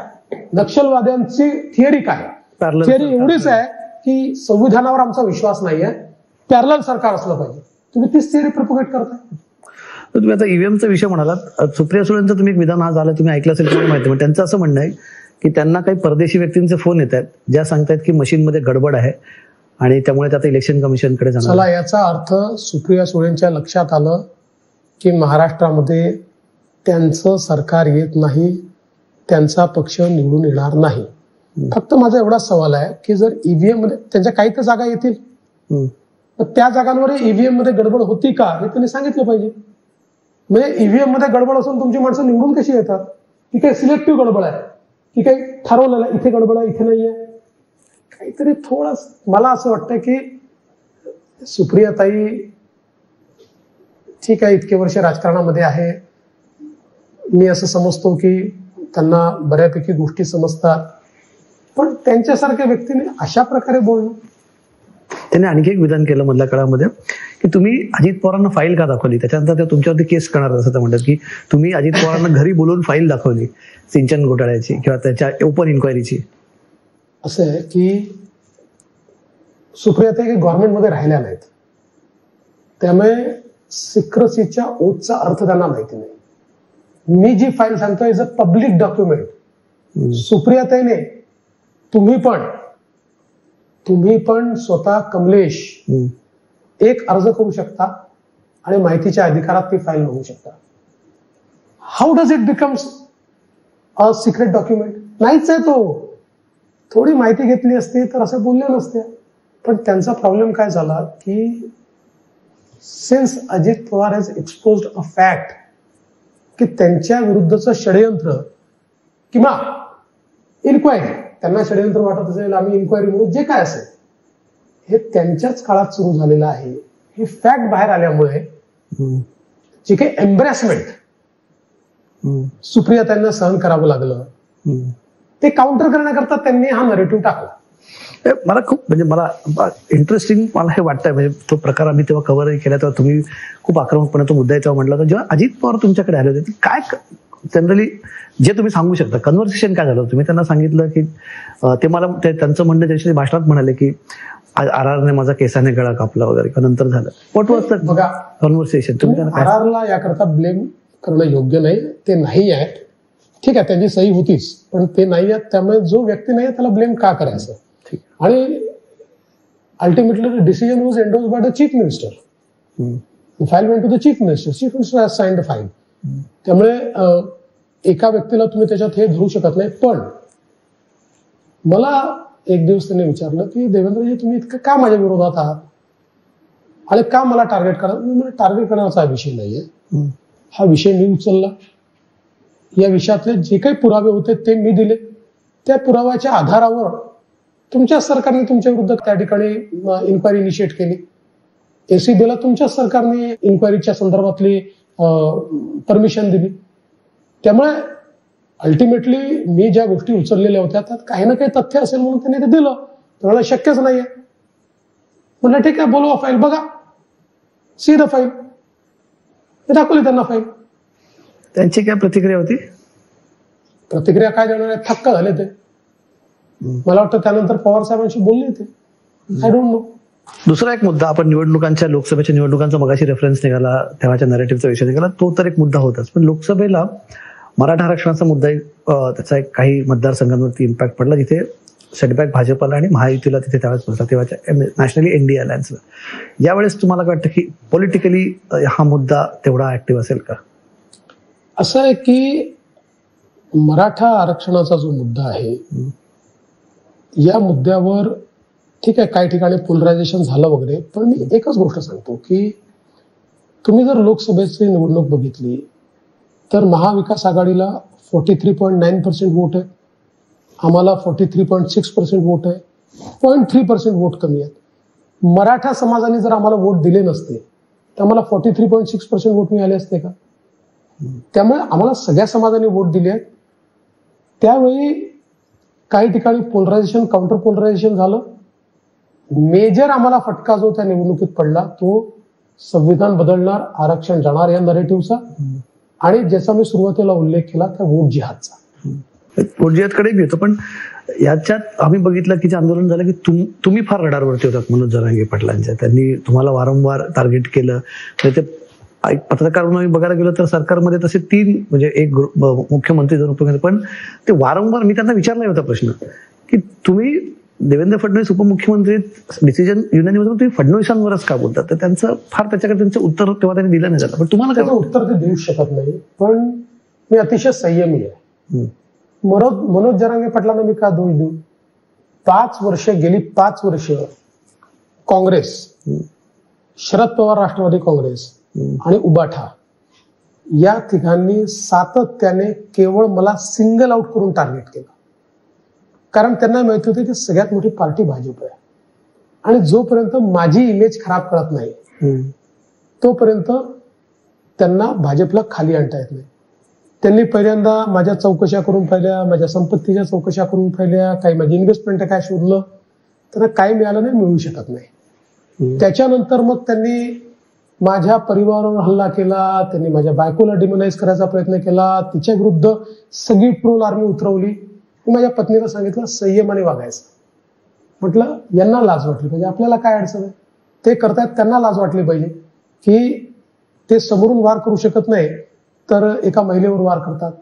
नक्षलवाद्यांची थिअरी काय? थिअरी एवढीच आहे की संविधानावर आमचा विश्वास नाही आहे, पॅरलल सरकार असलं पाहिजे. तुम्ही तीच थिअरी प्रोपोगेट करताय. तुम्ही आता ईव्हीएमचा विषय म्हणालात, सुप्रिया सुळेंचं तुम्ही एक विधान आज आलं, तुम्ही ऐकलं असेल तुम्हाला माहिती. पण त्यांचं असं म्हणणं आहे की त्यांना काही परदेशी व्यक्तींचे फोन येत आहेत ज्या सांगतायत की मशीनमध्ये गडबड आहे आणि त्यामुळे आता इलेक्शन कमिशनकडे जाणार. चला, याचा अर्थ सुप्रिया सुळेंच्या लक्षात आलं की महाराष्ट्रामध्ये त्यांचं सरकार येत नाही, त्यांचा पक्ष निवडून येणार नाही. फक्त माझा एवढाच सवाल आहे की जर ईव्हीएम मध्ये त्यांच्या काही तर जागा येतील, तर त्या जागांवर ईव्हीएम मध्ये गडबड होती का हे त्यांनी सांगितलं पाहिजे. म्हणजे ईव्हीएम मध्ये गडबड असून तुमची माणसं निवडून कशी येतात? की काही सिलेक्टिव्ह गडबड आहे, की काही ठरवलेलं आहे, इथे गडबड आहे इथे नाहीये. काहीतरी थोडं मला असं वाटतं की सुप्रियाताई ठीक आहे, इतके वर्ष राजकारणामध्ये आहे, मी असं समजतो की त्यांना बऱ्यापैकी गोष्टी समजतात, पण त्यांच्यासारख्या व्यक्तीने अशा प्रकारे बोलणं. त्यांनी आणखी एक विधान केलं मधल्या काळामध्ये की तुम्ही अजित पवारांना फाईल का दाखवली, त्याच्यानंतर ते तुमच्यावरती केस करणार असं ते म्हणतात की तुम्ही अजित पवारांना घरी बोलवून फाईल दाखवली सिंचन घोटाळ्याची किंवा त्याच्या ओपन इन्क्वायरीची. असं आहे की सुप्रियाताई गव्हर्नमेंटमध्ये राहिल्या नाहीत, त्यामुळे सिक्रेसीच्या ओथचा अर्थ त्यांना माहिती नाही. मी जी फाईल सांगतोय इज अ पब्लिक डॉक्युमेंट. सुप्रियाताईने तुम्ही पण स्वतः कमलेश एक अर्ज करू शकता आणि माहितीच्या अधिकारात ती फाईल नोंदवू शकता. How does it becomes a secret document? नाहीच आहे तो. थोडी माहिती घेतली असती तर असं बोलले नसते. पण त्यांचा प्रॉब्लेम काय झाला की since Ajit Pawar has exposed a fact की त्यांच्या विरुद्धचं षडयंत्र किंवा इन्क्वायरी, त्यांना षडयंत्र वाटत असेल, आम्ही इन्क्वायरी म्हणून जे काय असेल, हे त्यांच्याच काळात सुरू झालेलं आहे. हे फॅक्ट बाहेर आल्यामुळे जे काही एम्ब्रेसमेंट सुप्रिया त्यांना सहन करावं लागलं, ते काउंटर करण्याकरता त्यांनी हा नरेटिव्ह टाकला. मला खूप म्हणजे मला इंटरेस्टिंग मला हे वाटतंय. म्हणजे तो प्रकार आम्ही तेव्हा कव्हरही केला तेव्हा तुम्ही खूप आक्रमकपणे तो मुद्दा तेव्हा म्हटला होता. जेव्हा अजित पवार तुमच्याकडे आले होते काय जनरली जे तुम्ही सांगू शकता कन्व्हर्सेशन काय झालं? तुम्ही त्यांना सांगितलं की ते मला त्यांचं म्हणणं त्याच्या भाषणात म्हणाले की आरआरने माझा केसाने गळा कापला वगैरे, नंतर झालं. व्हॉट वाज द बघा कन्व्हर्सेशन? तुम्ही आरआरला याकरता ब्लेम करणं योग्य नाही. ते नाही आहेत, ठीक आहे, त्यांची सही होतीच, पण ते नाही आहेत. त्यामुळे जो व्यक्ती नाही त्याला ब्लेम का करायचं? आणि ultimately decision was endorsed by the chief minister. File went to the chief minister. Chief minister has signed the file. त्यामुळे एका व्यक्तीला तुम्ही त्याच्यात हे धरू शकत नाही. पण मला एक दिवस त्यांनी विचारलं की देवेंद्रजी तुम्ही इतकं का माझ्या विरोधात आहात आणि का मला टार्गेट करा? मी टार्गेट करण्याचा हा विषय नाहीये. हा विषय मी उचलला, या विषयातले जे काही पुरावे होते ते मी दिले. त्या पुराव्याच्या आधारावर तुमच्या सरकारने तुमच्या विरुद्ध त्या ठिकाणी इन्क्वायरी इनिशिएट केली. एसीबीला तुमच्या सरकारने इन्क्वायरीच्या संदर्भातली परमिशन दिली. त्यामुळे अल्टिमेटली मी ज्या गोष्टी उचललेल्या होत्या त्यात काही ना काही तथ्य असेल म्हणून त्यांनी ते दिलं. तुम्हाला शक्यच नाहीये. म्हटलं ठीक आहे, बोलवा फाईल, बघा, सी द फाईल. दाखवली त्यांना फाईल. त्यांची काय प्रतिक्रिया होती? प्रतिक्रिया काय देणार आहे? थक्क झाले ते. मला वाटतं त्यानंतर पवार साहेबांशी बोलले ते. I don't know. दुसरा एक मुद्दा, आपण निवडणुकांच्या लोकसभेच्या निवडणुकांचा मगाशी रेफरन्स निघाला, तेव्हाच्या नरेटिव्हचा विषय निघाला, तो तर एक मुद्दा होताच. पण लोकसभेला मराठा आरक्षणाचा मुद्दा त्याचा एक काही मतदारसंघांवरती इम्पॅक्ट पडला, जिथे सेटबॅक भाजपला आणि महायुतीला तिथे त्यावेळेस बसला, तेव्हाच्या नॅशनली एनडीए अलायन्सला. यावेळेस तुम्हाला काय वाटतं की पॉलिटिकली हा मुद्दा तेवढा ऍक्टिव्ह असेल का? असं आहे की मराठा आरक्षणाचा जो मुद्दा आहे, या मुद्द्यावर ठीक आहे काही ठिकाणी पोलरायझेशन झालं वगैरे, पण मी एकच गोष्ट सांगतो की तुम्ही जर लोकसभेची निवडणूक बघितली तर महाविकास आघाडीला 43.9% वोट आहे, आम्हाला 43.6% वोट आहे, 0.3% वोट कमी आहेत. मराठा समाजाने जर आम्हाला वोट दिले नसते तर आम्हाला 43.6% वोट मिळाले असते का? त्यामुळे आम्हाला सगळ्या समाजाने वोट दिले आहेत. त्यावेळी काही ठिकाणी पोलरायझेशन, काउंटर पोलरायझेशन झालं. मेजर आम्हाला फटका जो त्या निवडणुकीत पडला तो संविधान बदलणार, आरक्षण जाणार या नरेटिव्हचा, आणि ज्याचा मी सुरुवातीला उल्लेख केला त्या वोट जिहादचा. वोट जिहादकडे येतो. पण याच्यात आम्ही बघितलं की जे आंदोलन झालं की तुम्ही फार रडारवरती होतात मनोज जरांगे पाटलांच्या. त्यांनी तुम्हाला वारंवार टार्गेट केलं. ते पत्रकार म्हणून बघायला गेलो तर सरकारमध्ये तसे 3 म्हणजे एक मुख्यमंत्री 2 उपमुख्यमंत्री, पण ते वारंवार मी त्यांना विचारला होता प्रश्न की तुम्ही देवेंद्र फडणवीस उपमुख्यमंत्री डिसिजन युनानिमस तुम्ही फडणवीसांवरच का बोलतात? तर त्यांचं फार त्याच्याकडे त्यांचं उत्तर तेव्हा त्यांनी दिलं नाही झालं, पण तुम्हाला त्याचं उत्तर ते देऊ शकत नाही. पण मी अतिशय संयमी आहे. मनोज जरांगे पाटलांना मी का दोष देऊ? 5 वर्ष गेली 5 वर्ष काँग्रेस, शरद पवार राष्ट्रवादी काँग्रेस आणि उबाठा या तिघांनी सातत्याने केवळ मला सिंगल आउट करून टार्गेट केलं. कारण त्यांना माहित होते की सगळ्यात मोठी पार्टी भाजप आहे आणि जोपर्यंत माझी इमेज खराब करत नाही तोपर्यंत त्यांना भाजपला खाली आणता येत नाही. त्यांनी पहिल्यांदा माझ्या चौकशा करून पाहिल्या, माझ्या संपत्तीच्या चौकशा करून पाहिल्या, काही माझी इन्व्हेस्टमेंट काय शोधलं, त्यांना काही मिळालं नाही, मिळू शकत नाही. त्याच्यानंतर मग त्यांनी माझ्या परिवारावर हल्ला केला, त्यांनी माझ्या बायकोला डिमोनाइज करायचा प्रयत्न केला, तिच्या विरुद्ध सगळी ट्रोल आर्मी उतरवली. मी माझ्या पत्नीला सांगितलं संयमाने वागायचं. म्हटलं यांना लाज वाटली पाहिजे, आपल्याला काय अडचण आहे, ते करतायत त्यांना लाज वाटली पाहिजे की ते समोरून वार करू शकत नाही तर एका महिलेवर वार करतात.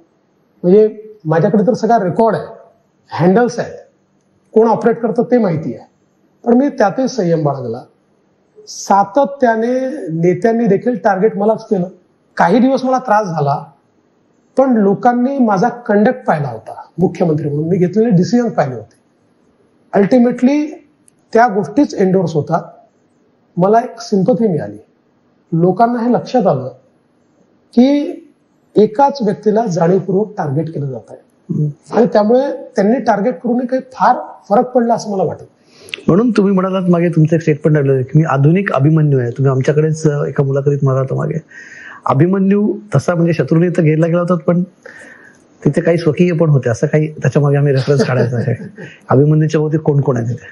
म्हणजे माझ्याकडे तर सगळा रेकॉर्ड आहे, हँडल्स आहेत, कोण ऑपरेट करतं ते माहिती आहे. पण मी त्यातही संयम बाळगला. सातत्याने नेत्यांनी देखील टार्गेट मलाच केलं. काही दिवस मला त्रास झाला, पण लोकांनी माझा कंडक्ट पाहिला होता. मुख्यमंत्री म्हणून मी घेतलेले डिसिजन पाहिले होते. अल्टिमेटली त्या गोष्टीच एंडोर्स होतात. मला एक सिंपथी मिळाली. लोकांना हे लक्षात आलं की एकाच व्यक्तीला जाणीवपूर्वक टार्गेट केलं जात आहे आणि त्यामुळे त्यांनी टार्गेट करून काही फार फरक पडला असं मला वाटत. म्हणून तुम्ही म्हणालात मागे तुमचं एक स्टेटमेंट आलं की मी आधुनिक अभिमन्यू आहे. तुम्ही आमच्याकडेच एका मुलाखतीत म्हणाला मागे अभिमन्यू तसा म्हणजे शत्रूने तर घेरला गेला होता, पण तिथे काही स्वकीय पण होते, असं काही त्याच्या मागे आम्ही रेफरन्स काढायचा आहे. अभिमन्यूच्या होते कोण कोण आहे तिथे?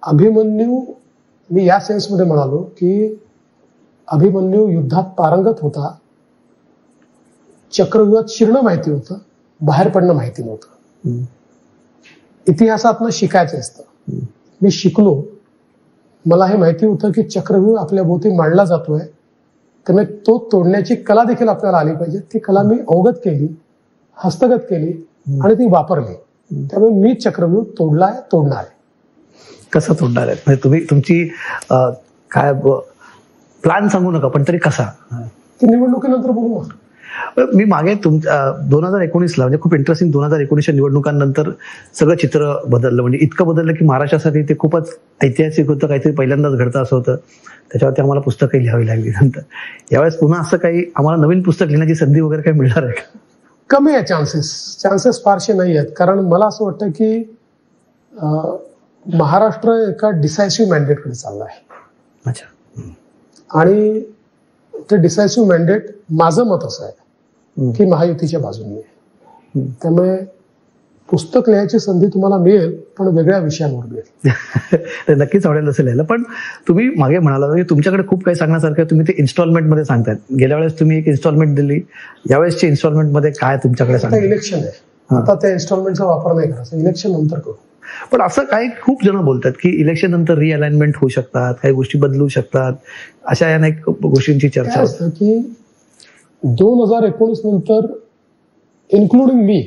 अभिमन्यू मी या सेन्समध्ये म्हणालो की अभिमन्यू युद्धात पारंगत होता, चक्रव्यूहात शिरणं माहिती होतं, बाहेर पडणं माहिती नव्हतं. इतिहासातनं शिकायचं असतं. मी शिकलो. मला हे माहिती होतं की चक्रव्यूह आपल्या भोवती मांडला जातोय, त्यामुळे तो तोडण्याची कला देखील आपल्याला आली पाहिजे. ती कला मी अवगत केली, हस्तगत केली आणि ती वापरली. त्यामुळे मी चक्रव्यूह तोडलाय, तोडणार आहे. कसं तोडणार आहे म्हणजे तुम्ही तुमची काय प्लॅन सांगू नका, पण तरी कसा? ती निवडणुकीनंतर बघू ना. मी मागे 2019ला म्हणजे खूप इंटरेस्टिंग 2019च्या निवडणुकांनंतर सगळं चित्र बदललं. म्हणजे इतकं बदललं की महाराष्ट्रासाठी ते खूपच ऐतिहासिक होतं, काहीतरी पहिल्यांदाच घडतं असं होतं. त्याच्यावरती आम्हाला पुस्तकही लिहावी लागली. नंतर यावेळेस पुन्हा असं काही आम्हाला नवीन पुस्तक लिहिण्याची संधी वगैरे काही मिळणार आहे का? कमी आहे चान्सेस फारसे नाही आहेत. कारण मला असं वाटतं की महाराष्ट्र एका डिसायसिव्ह मॅन्डेटकडे चालला आहे. अच्छा. आणि ते डिसायसिव्ह मॅन्डेट माझं मत असं आहे की महायुतीच्या बाजूने आहे. त्यामुळे पुस्तक लिहायची संधी तुम्हाला मिळेल, पण वेगळ्या विषयांवर मिळेल. नक्कीच आवडेल असेल यायला. पण तुम्ही मागे म्हणाला की तुमच्याकडे खूप काही सांगण्यासारखं आहे, तुम्ही ते इन्स्टॉलमेंटमध्ये सांगतायत. गेल्या वेळेस तुम्ही एक इन्स्टॉलमेंट दिली, यावेळेसच्या इन्स्टॉलमेंटमध्ये काय तुमच्याकडे सांगता? इलेक्शन आहे, आता त्या इन्स्टॉलमेंटचा वापर नाही करायचा, इलेक्शन नंतर करू. पण असं काही खूप जण बोलतात की इलेक्शन नंतर रिअलाइनमेंट होऊ शकतात, काही गोष्टी बदलू शकतात, अशा अनेक गोष्टींची चर्चा असते की 2019 नंतर including me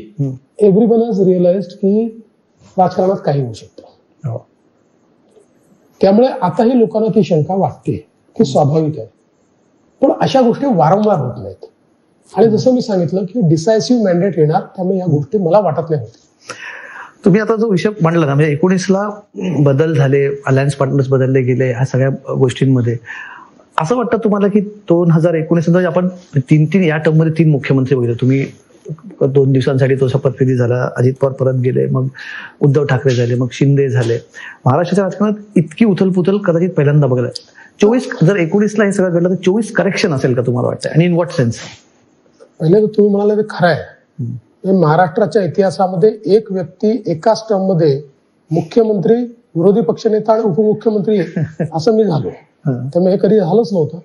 everyone has realised की राजकारणात काही होऊ शकतं. त्यामुळे आताही लोकांना ती शंका वाटते की स्वाभाविक आहे. पण अशा गोष्टी वारंवार होत नाहीत. आणि जसं मी सांगितलं की डिसायसिव्ह मॅन्डेट येणार, त्यामुळे या गोष्टी मला वाटत नाही होत. तुम्ही आता जो विषय मांडला ना, म्हणजे 19ला बदल झाले, अलायन्स पार्टनर्स बदलले गेले, ह्या सगळ्या गोष्टींमध्ये असं वाटतं तुम्हाला की 2019 आपण 3 या टर्ममध्ये 3 मुख्यमंत्री बघितले. तुम्ही 2 दिवसांसाठी तो शपथविधी झाला, अजित पवार परत गेले, मग उद्धव ठाकरे झाले, मग शिंदे झाले. महाराष्ट्राच्या राजकारणात इतकी उथलपुथल कदाचित पहिल्यांदा बघायला. 24 जर 19ला हे सगळं घडलं तर 24 करेक्शन असेल का तुम्हाला वाटतं? आणि इन व्हॉट सेन्स? पहिले तर तुम्ही म्हणाले ते खरं आहे. महाराष्ट्राच्या इतिहासामध्ये एक व्यक्ती एकाच टर्म मध्ये मुख्यमंत्री, विरोधी पक्षनेता आणि उपमुख्यमंत्री असं मी झालो. त्यामुळे हे कधी झालंच नव्हतं.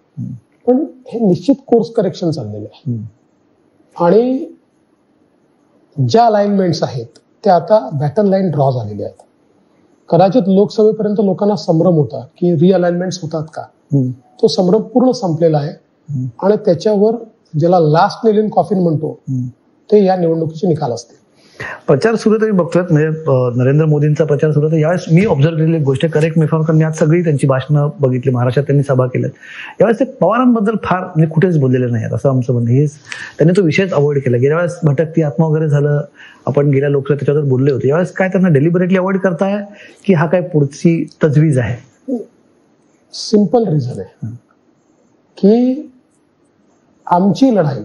पण हे निश्चित कोर्स करेक्शन चाललेलं आहे. आणि ज्या अलाइनमेंट्स आहेत त्या आता बॅटल लाईन ड्रॉ झालेल्या आहेत. कदाचित लोकसभेपर्यंत लोकांना संभ्रम होता की रिअलाइनमेंट्स होतात का. तो संभ्रम पूर्ण संपलेला आहे. आणि त्याच्यावर ज्याला लास्ट नेल इन कॉफिन म्हणतो ते या निवडणुकीचे निकाल असतील. प्रचार सुरू तरी बघतोय, म्हणजे नरेंद्र मोदींचा प्रचार सुरू होता यावेळेस मी ऑब्झर्व्ह केलेली एक गोष्ट, करेक्ट मी कारण मी आज सगळी त्यांची भाषणं बघितली, महाराष्ट्रात त्यांनी सभा केल्या, यावेळेस ते पवारांबद्दल फार म्हणजे कुठेच बोललेले नाही असं आमचं म्हणणं. हेच त्यांनी तो विषयच अवॉइड केला. गेल्या वेळेस भटकती आत्मा वगैरे झालं, आपण गेल्या लोकसभेत त्याच्यावर बोलले होते. यावेळेस काय त्यांना डेलिबरेटली अवॉइड करताय की हा काय पुढची तजवीज आहे? सिंपल रिझन आहे की आमची लढाई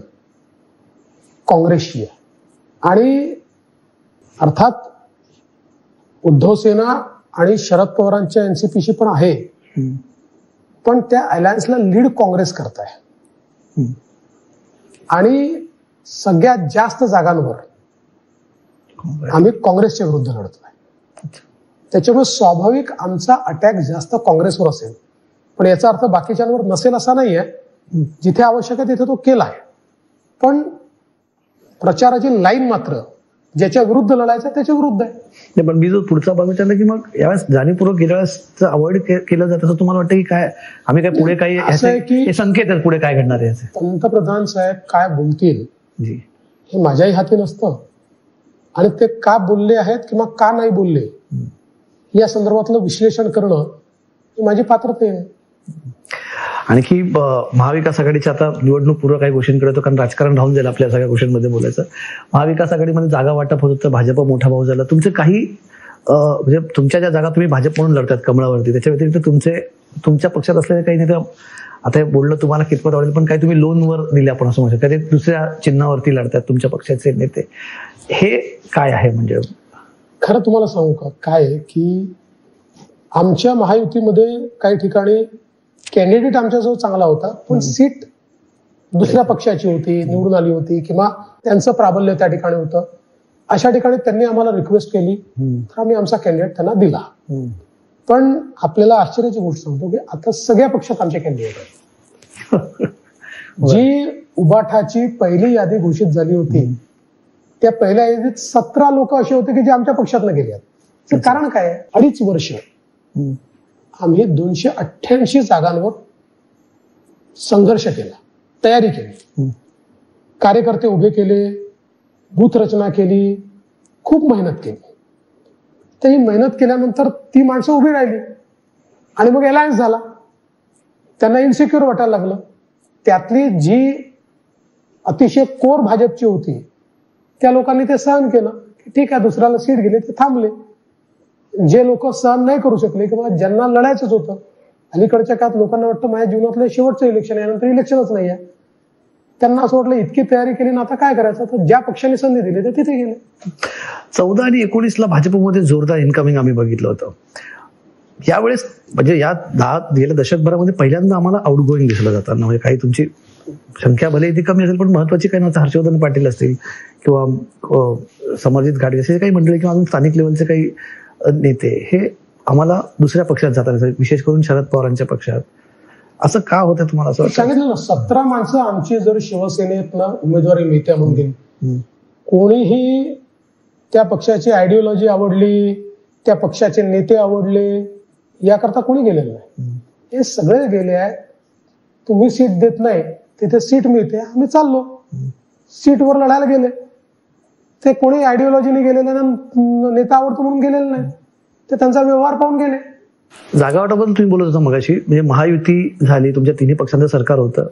काँग्रेसची आहे आणि अर्थात उद्धव सेना आणि शरद पवारांच्या एनसीपीशी पण आहे, पण त्या अलायन्सला लीड काँग्रेस करत आहे आणि सगळ्यात जास्त जागांवर आम्ही काँग्रेसच्या विरुद्ध लढतोय. त्याच्यामुळे स्वाभाविक आमचा अटॅक जास्त काँग्रेसवर असेल, पण याचा अर्थ बाकीच्यांवर नसेल असा नाहीये. जिथे आवश्यक आहे तिथे तो केला आहे, पण प्रचाराची लाईन मात्र ज्याच्या विरुद्ध लढायचं त्याच्या विरुद्ध आहे. पण मी जो पुढचा भाग विचारला की मग यावेळेस जाणीवपूर्वक गेल्या वेळेस अवॉइड केलं जात असं तुम्हाला वाटतं की काय आम्ही काय पुढे काही असं आहे की हे संकेत आहेत पुढे काय घडणार आहे? पंतप्रधान साहेब काय बोलतील जी हे माझ्याही हाती नसतं आणि ते का बोलले आहेत किंवा का नाही बोलले या संदर्भातलं विश्लेषण करणं ही माझी पात्रता आहे. आणखी महाविकास आघाडीच्या आता निवडणूक पूर्व काही गोष्टींकडे होतो, कारण राजकारण राहून जाईल आपल्या सगळ्या गोष्टींमध्ये बोलायचं. महाविकास आघाडीमध्ये जागा वाटप होत होतं, भाजप मोठा भाऊ झाला. तुमचे काही म्हणजे तुमच्या ज्या जागा तुम्ही भाजप म्हणून लढतात कमळावरती, त्याच्या व्यतिरिक्त तुमच्या पक्षात असलेले काही नेते, आता हे बोललं तुम्हाला कितपत आवडेल, पण काही तुम्ही लोनवर दिले आपण असं म्हणू शकतो, ते दुसऱ्या चिन्हावरती लढतात तुमच्या पक्षाचे नेते, हे काय आहे? म्हणजे खरं तुम्हाला सांगू का काय आहे की आमच्या महायुतीमध्ये काही ठिकाणी कॅन्डिडेट आमच्याजवळ चांगला होता, पण सीट दुसऱ्या पक्षाची होती, निवडून आली होती किंवा त्यांचं प्राबल्य त्या ठिकाणी होतं. अशा ठिकाणी त्यांनी आम्हाला रिक्वेस्ट केली तर आम्ही आमचा कॅन्डिडेट त्यांना दिला. पण आपल्याला आश्चर्याची गोष्ट सांगतो की आता सगळ्या पक्षात आमचे कॅन्डिडेट आहेत. जी उबाठाची पहिली यादी घोषित झाली होती त्या पहिल्या यादीत 17 लोक असे होते की जे आमच्या पक्षातनं गेले आहेत. कारण काय? 2.5 वर्ष आम्ही 288 जागांवर संघर्ष केला, तयारी केली, कार्यकर्ते उभे केले, बूथ रचना केली, खूप मेहनत केली. तर ही मेहनत केल्यानंतर ती माणसं उभी राहिली आणि मग अलायन्स झाला. त्यांना इन्सिक्युअर वाटायला लागलं. त्यातली जी अतिशय कोर भाजपची होती त्या लोकांनी ते सहन केलं की ठीक आहे, दुसऱ्याला सीट गेली ते थांबले. जे लोक सहन नाही करू शकले किंवा ज्यांना लढायचंच होतं, अलीकडच्या काळात लोकांना वाटतं माझ्या जीवनातलं शेवटचं इलेक्शन आहे, नंतर इलेक्शनच नाही आहे, त्यांना असं वाटलं इतकी तयारी केली ना आता काय करायचं, तर ज्या पक्षाने संधी दिली तर तिथे गेले. 14 आणि 19 भाजपमध्ये जोरदार इन्कमिंग आम्ही बघितलं होतं. यावेळेस म्हणजे या गेल्या दशकभरामध्ये पहिल्यांदा आम्हाला आउटगोईंग दिसलं जाताना, म्हणजे काही तुमची संख्या भले ती कमी असेल पण महत्वाची काही नव्हतं, हर्षवर्धन पाटील असतील किंवा समरजित घाटगे असे काही मंडळी किंवा अजून स्थानिक लेवलचे काही नेते हे आम्हाला दुसऱ्या पक्षात जाताना, विशेष करून शरद पवारांच्या पक्षात, असं का होतं तुम्हाला असं सांगितलं ना? 17 माणसं आमची जर शिवसेनेतनं उमेदवारी मिळते म्हणून गेली, कोणीही त्या पक्षाची आयडिओलॉजी आवडली, त्या पक्षाचे नेते आवडले याकरता कोणी गेलेलं नाही. हे सगळे गेले आहे, तुम्ही सीट देत नाही तिथे सीट मिळते, आम्ही चाललो सीटवर लढायला गेले. ते कोणी आयडिओलॉजीने गेलेले ना, नेता आवडतो म्हणून गेलेले नाही, ते त्यांचा व्यवहार पाहून गेले. जागा वाटाबद्दल तुम्ही बोलत होता मगाशी, म्हणजे महायुती झाली, तुमच्या तिन्ही पक्षांचं सरकार होतं,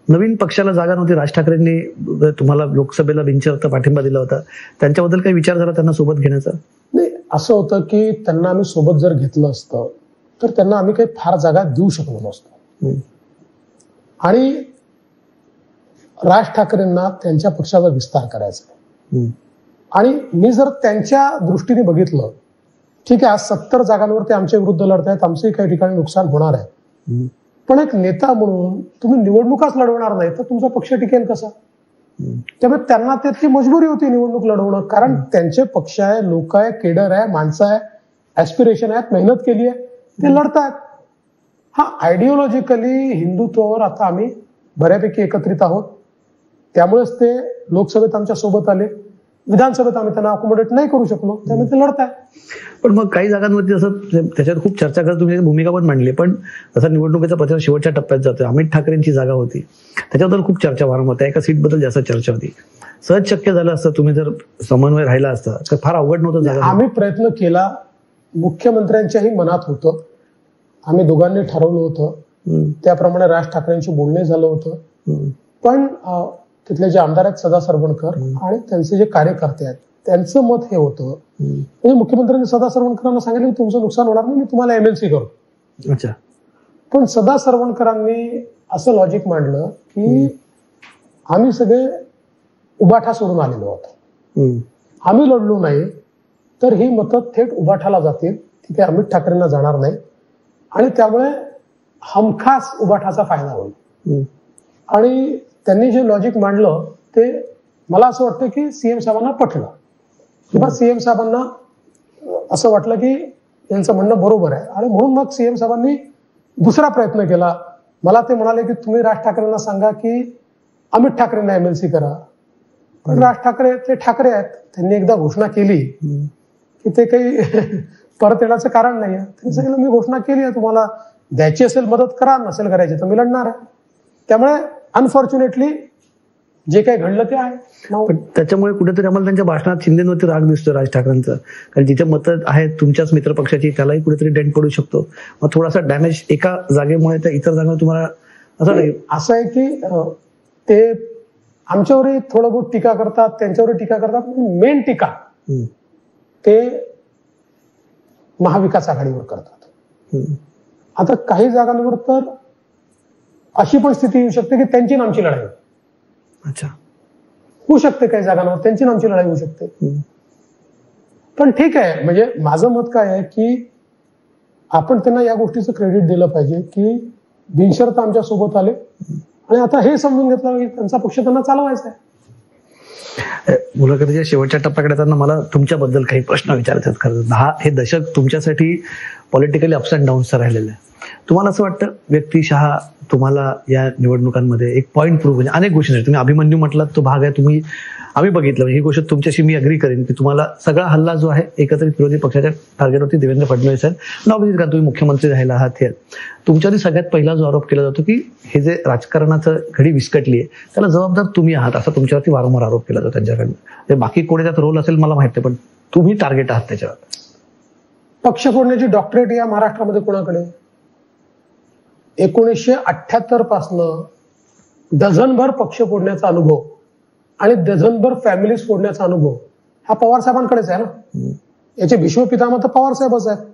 नवीन पक्षाला जागा नव्हती, राज ठाकरेंनी तुम्हाला लोकसभेला बिनशर्त पाठिंबा दिला होता, त्यांच्याबद्दल काही विचार झाला त्यांना सोबत घेण्याचा? नाही, असं होतं की त्यांना आम्ही सोबत जर घेतलं असतं तर त्यांना आम्ही काही फार जागा देऊ शकलो नसतो. आणि राज ठाकरेंना त्यांच्या पक्षाचा विस्तार करायचा आणि मी जर त्यांच्या दृष्टीने बघितलं, ठीक आहे आज 70 जागांवर ते आमच्या विरुद्ध लढतायत, आमचंही काही ठिकाणी नुकसान होणार आहे, पण एक नेता म्हणून तुम्ही निवडणुकाच लढवणार नाही तर तुमचा पक्ष टिकेल कसा? त्यामुळे त्यांना त्यातली मजबुरी होती निवडणूक लढवणं, कारण त्यांचे पक्ष आहे, लोक आहे, केडर आहे, माणसं आहे, ऍस्पिरेशन आहेत, मेहनत केली आहे, ते लढतायत. हा आयडिओलॉजिकली हिंदुत्वावर आता आम्ही बऱ्यापैकी एकत्रित आहोत, त्यामुळेच ते लोकसभेत आमच्या सोबत आले. विधानसभेत आम्ही त्यांना अकोमोडेट नाही करू शकलो, त्यामुळे ते लढत आहे. पण मग काही जागांवरती जसं त्याच्यावर खूप चर्चा करत तुम्ही भूमिका पण मांडली, पण जसं निवडणुकीचा प्रचार शेवटच्या टप्प्यात जातोय, अमित ठाकरेंची जागा होती, त्याच्याबद्दल खूप चर्चा वारंवार होत्या, एका सीटबद्दल जास्त चर्चा होती. सहज शक्य झालं असतं तुम्ही जर समन्वय राहिला असता तर फार अवघड नव्हतं जागा. आम्ही प्रयत्न केला, मुख्यमंत्र्यांच्याही मनात होतं, आम्ही दोघांनी ठरवलं होतं, त्याप्रमाणे राज ठाकरेंशी बोलणे झालं होतं. पण तिथले जे आमदार आहेत सदा सरवणकर आणि त्यांचे जे कार्यकर्ते आहेत त्यांचं मत हे होतं, म्हणजे मुख्यमंत्र्यांनी सदा सरवणकरांना सांगितलं की तुमचं नुकसान होणार नाही, मी तुम्हाला MLC करू. अच्छा. पण सदा सरवणकरांनी असं लॉजिक मांडलं की आम्ही सगळे उबाठा सोडून आलेलो आहोत, आम्ही लढलो नाही तर ही मतं थेट उबाठाला जातील, तिथे अमित ठाकरेंना जाणार नाही आणि त्यामुळे हमखास उबाठाचा फायदा होईल. आणि त्यांनी जे लॉजिक मांडलं ते मला असं वाटतं की CM साहेबांना पटलं किंवा CM साहेबांना असं वाटलं की यांचं म्हणणं बरोबर आहे आणि म्हणून मग CM साहेबांनी दुसरा प्रयत्न केला. मला ते म्हणाले की तुम्ही राज ठाकरेंना सांगा की अमित ठाकरेंना MLC करा. पण राज ठाकरे ते ठाकरे आहेत, त्यांनी एकदा घोषणा केली की ते काही परत येण्याचं कारण नाही आहे. त्यांनी सांगितलं मी घोषणा केली आहे, तुम्हाला द्यायची असेल मदत करा, नसेल करायची तर मी लढणार आहे. त्यामुळे अनफॉर्च्युनेटली जे काही घडलं ते आहे. पण त्याच्यामुळे कुठेतरी आम्हाला त्यांच्या भाषणात शिंदेवरती राग दिसतो राज ठाकरेंचा, कारण जिथे मतं आहेत तुमच्याच मित्रपक्षाची त्यालाही कुठेतरी डेंट पडू शकतो. मग थोडासा डॅमेज एका जागेमुळे त्या इतर जागेवर तुम्हाला असं आहे की ते आमच्यावरही थोडं बहुत टीका करतात, त्यांच्यावरही टीका करतात. मेन टीका ते महाविकास आघाडीवर करतात. आता काही जागांवर तर अशी पण स्थिती येऊ शकते की त्यांची आणि आमची लढाई होऊ शकते, काही जागांवर त्यांची आणि आमची लढाई होऊ शकते. पण ठीक आहे, म्हणजे माझं मत काय आहे की आपण त्यांना या गोष्टीचं क्रेडिट दिलं पाहिजे की बिनशर्त आमच्या सोबत आले आणि आता हे समजून घेतलं की त्यांचा पक्ष त्यांना चालवायचा आहे. मुलाखतीच्या शेवटच्या टप्प्याकडे येताना मला तुमच्याबद्दल काही प्रश्न विचारायचे आहेत. खरं हे दशक तुमच्यासाठी पॉलिटिकली अप्स अँड डाऊन्स राहिलेलं आहे. तुम्हाला असं वाटतं व्यक्तिशः तुम्हाला या निवडणुकांमध्ये एक पॉईंट प्रूव्ह, म्हणजे अनेक गोष्टी तुम्ही अभिमन्यू म्हटलात तो भाग आहे, तुम्ही आम्ही बघितलं, ही गोष्ट तुमच्याशी मी अग्री करेन की तुम्हाला सगळा हल्ला जो आहे एकत्रित विरोधी पक्षाच्या टार्गेटवरती देवेंद्र फडणवीस आहेत, नॉबेज का तुम्ही मुख्यमंत्री राहिला आहात. हे तुमच्यावरती सगळ्यात पहिला जो आरोप केला जातो की हे जे राजकारणाचं घडी विस्कटली आहे त्याला जबाबदार तुम्ही आहात, असा तुमच्यावरती वारंवार आरोप केला जातो त्यांच्याकडनं. ते बाकी कोणी त्यात रोल असेल मला माहिती, पण तुम्ही टार्गेट आहात त्याच्यावर. पक्ष फोडण्याची डॉक्टरेट या महाराष्ट्रामध्ये कोणाकडे? 1978 पासनं डझनभर पक्ष फोडण्याचा अनुभव आणि डझनभर फॅमिलीज फोडण्याचा अनुभव हा पवार साहेबांकडेच आहे ना. याचे भीष्मपितामह तर पवार साहेबच आहेत.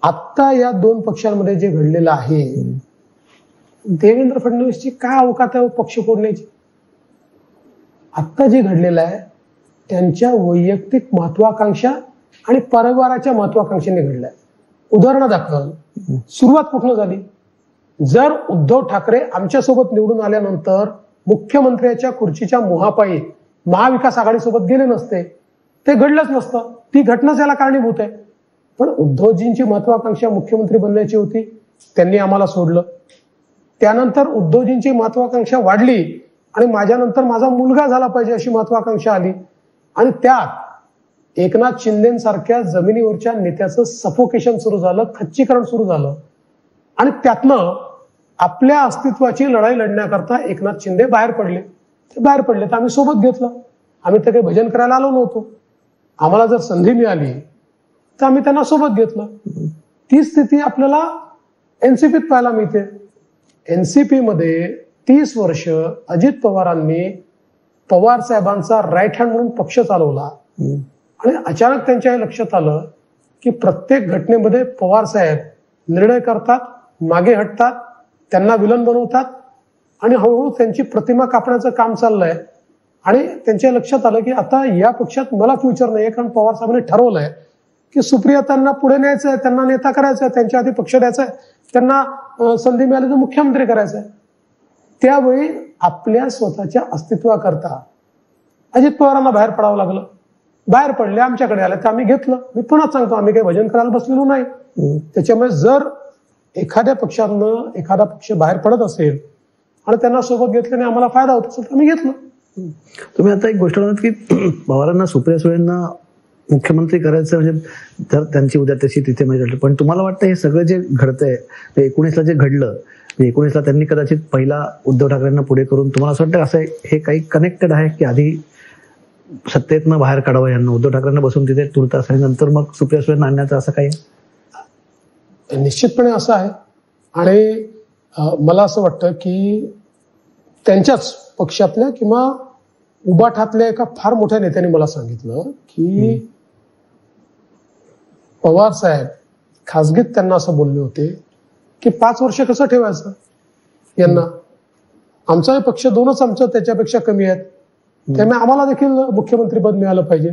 आता या दोन पक्षांमध्ये जे घडलेलं आहे, देवेंद्र फडणवीसची काय अवकात आहे पक्ष फोडण्याची? आता जे घडलेलं आहे त्यांच्या वैयक्तिक महत्वाकांक्षा आणि परिवाराच्या महत्वाकांक्षेने घडलंय. उदाहरणादाखल सुरुवात कुठनं झाली? जर उद्धव ठाकरे आमच्यासोबत निवडून आल्यानंतर मुख्यमंत्र्याच्या खुर्चीच्या मोहापायी महाविकास आघाडीसोबत गेले नसते, ते घडलंच नसतं. ती घटनाच याला कारणीभूत आहे. पण उद्धवजींची महत्वाकांक्षा मुख्यमंत्री बनण्याची होती, त्यांनी आम्हाला सोडलं. त्यानंतर उद्धवजींची महत्वाकांक्षा वाढली आणि माझ्यानंतर माझा मुलगा झाला पाहिजे अशी महत्वाकांक्षा आली आणि त्यात एकनाथ शिंदेसारख्या जमिनीवरच्या नेत्याचं सफोकेशन सुरू झालं, खच्चीकरण सुरू झालं आणि त्यातनं आपल्या अस्तित्वाची लढाई लढण्याकरता एकनाथ शिंदे बाहेर पडले. ते बाहेर पडले तर आम्ही सोबत घेतलं. आम्ही तर काही भजन करायला आलो नव्हतो. आम्हाला जर संधी मिळाली तर आम्ही त्यांना सोबत घेतलं. ती स्थिती आपल्याला एनसीपीत पाहायला मिळते. एनसीपी मध्ये 30 वर्ष अजित पवारांनी पवार साहेबांचा राईट हँड म्हणून पक्ष चालवला आणि अचानक त्यांच्या हे लक्षात आलं की प्रत्येक घटनेमध्ये पवार साहेब निर्णय करतात, मागे हटतात, त्यांना विलन बनवतात आणि हळूहळू त्यांची प्रतिमा कापण्याचं काम चाललंय. आणि त्यांच्या लक्षात आलं की आता या पक्षात मला फ्युचर नाही, कारण पवार साहेबांनी ठरवलंय की सुप्रिया त्यांना पुढे न्यायचंय, त्यांना नेता करायचंय, त्यांच्या आधी पक्ष द्यायचाय, त्यांना संधी मिळाली तर मुख्यमंत्री करायचंय. त्यावेळी आपल्या स्वतःच्या अस्तित्वाकरता अजित पवारांना बाहेर पडावं लागलं. बाहेर पडले, आमच्याकडे आले तर आम्ही घेतलं. मी पुन्हा सांगतो, आम्ही काही भजन करायला बसलेलो नाही. त्याच्यामुळे जर एखाद्या पक्षानं एखादा पक्ष बाहेर पडत असेल आणि त्यांना सोबत घेतल्याने आम्हाला फायदा होत असेल तर आम्ही घेतलं. तुम्ही आता एक गोष्ट म्हणत की पवारांना, सुप्रिया सुळेंना मुख्यमंत्री करायचं म्हणजे जर त्यांची उद्या तशी तिथे म्हणजे, पण तुम्हाला वाटतं हे सगळं जे घडतंय 19ला जे घडलं, 19ला त्यांनी कदाचित पहिला उद्धव ठाकरेंना पुढे करून, तुम्हाला असं वाटतं असं हे काही कनेक्टेड आहे की आधी सत्तेतनं बाहेर काढावं यांना, उद्धव ठाकरेंना बसून तिथे तुरतास आणि नंतर मग सुप्रिया सुळेंना आणण्याचं असं काही? निश्चितपणे असं आहे. आणि मला असं वाटतं की त्यांच्याच पक्षातल्या किंवा उबाठातल्या एका फार मोठ्या नेत्याने मला सांगितलं की पवार साहेब खासगीत त्यांना असं बोलले होते की 5 वर्ष कसं ठेवायचं यांना, आमचाही पक्ष 2च आमचं त्याच्यापेक्षा कमी आहेत, त्यामुळे आम्हाला देखील मुख्यमंत्रीपद मिळालं पाहिजे.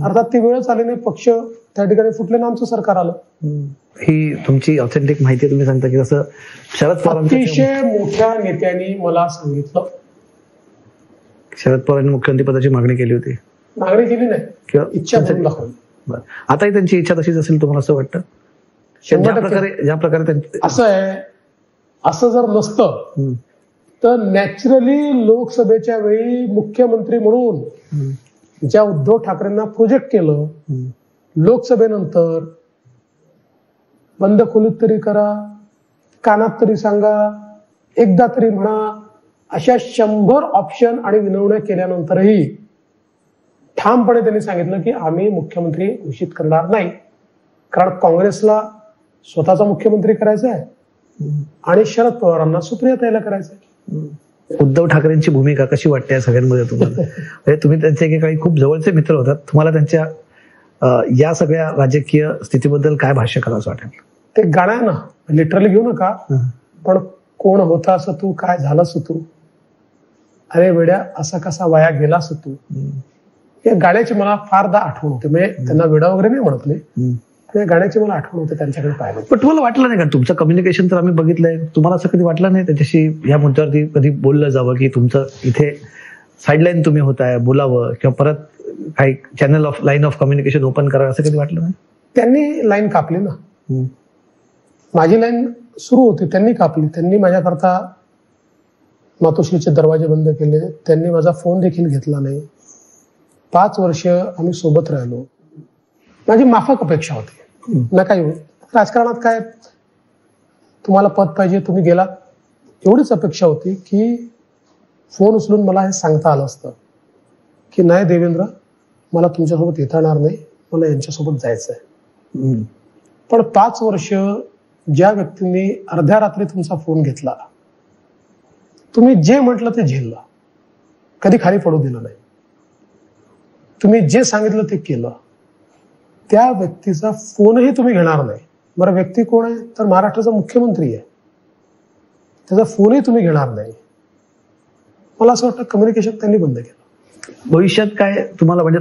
अर्थात ती वेळच आली नाही, पक्ष त्या ठिकाणी फुटले ना आमचं सरकार आलं. ही तुमची ऑथेंटिक माहिती तुम्ही सांगता की जसं शरद पवार अतिशय मोठ्या नेत्यांनी मला सांगितलं. शरद पवारांनी मुख्यमंत्री पदाची मागणी केली होती? मागणी केली नाही किंवा इच्छा म्हणून दाखवली. आताही त्यांची इच्छा तशीच असेल तुम्हाला असं वाटतं? ज्या प्रकारे असं आहे, असं जर नसतं तर नॅचरली लोकसभेच्या वेळी मुख्यमंत्री म्हणून ज्या उद्धव ठाकरेंना प्रोजेक्ट केलं, लोकसभेनंतर बंद खोलीत तरी करा, कानात तरी सांगा, एकदा तरी म्हणा, अशा 100 ऑप्शन आणि विनवण्या केल्यानंतरही ठामपणे त्यांनी सांगितलं की आम्ही मुख्यमंत्री घोषित करणार नाही, कारण काँग्रेसला स्वतःचा मुख्यमंत्री करायचा आहे आणि शरद पवारांना सुप्रियाताईला करायचं आहे. उद्धव ठाकरेंची भूमिका कशी वाटते या सगळ्यांमध्ये तुम्हाला? म्हणजे तुम्ही त्यांचे एकेकाळी खूप जवळचे मित्र होतात, तुम्हाला त्यांच्या या सगळ्या राजकीय स्थितीबद्दल काय भाष्य करावं वाटेल? ते गाणं ना लिटरली घेऊ नका, पण कोण होतास तू, काय झालास तू, अरे वेड्या असा कसा वाया गेलास तू, या गाण्याची मला फारदा आठवण होते. म्हणजे त्यांना वेडा वगैरे नाही म्हणत नाही, या गाण्याची मला आठवण होते त्यांच्याकडे पाहिलं. पण तुम्हाला वाटलं नाही का तुमचं कम्युनिकेशन तर आम्ही बघितलंय, तुम्हाला असं कधी वाटलं नाही त्याच्याशी या मुद्द्यावरती कधी बोललं जावं की तुमचं इथे साईडलाईन तुम्ही होताय, बोलावं किंवा परत काही channel of line of communication open करावं, असं कधी वाटलं नाही? त्यांनी लाईन कापली ना, माझी लाईन सुरू होती, त्यांनी कापली. त्यांनी माझ्याकरता मातोश्रीचे दरवाजे बंद केले, त्यांनी माझा फोन देखील घेतला नाही. 5 वर्ष आम्ही सोबत राहिलो. माझी माफक अपेक्षा होती ना, काही राजकारणात काय तुम्हाला पद पाहिजे, तुम्ही गेलात, एवढीच अपेक्षा होती की फोन उचलून मला हे सांगता आलं असतं की नाही देवेंद्र, मला तुमच्यासोबत येता येणार नाही, मला यांच्यासोबत जायचं आहे. पण 5 वर्ष ज्या व्यक्तींनी अर्ध्या रात्री तुमचा फोन घेतला, तुम्ही जे म्हटलं ते झेललं, कधी खाली पडू दिलं नाही, तुम्ही जे सांगितलं ते केलं, त्या व्यक्तीचा फोनही तुम्ही घेणार नाही. बरं, व्यक्ती कोण आहे तर महाराष्ट्राचा मुख्यमंत्री आहे, त्याचा फोनही तुम्ही घेणार नाही. मला असं वाटतं कम्युनिकेशन त्यांनी बंद केलं. भविष्यात काय तुम्हाला, म्हणजे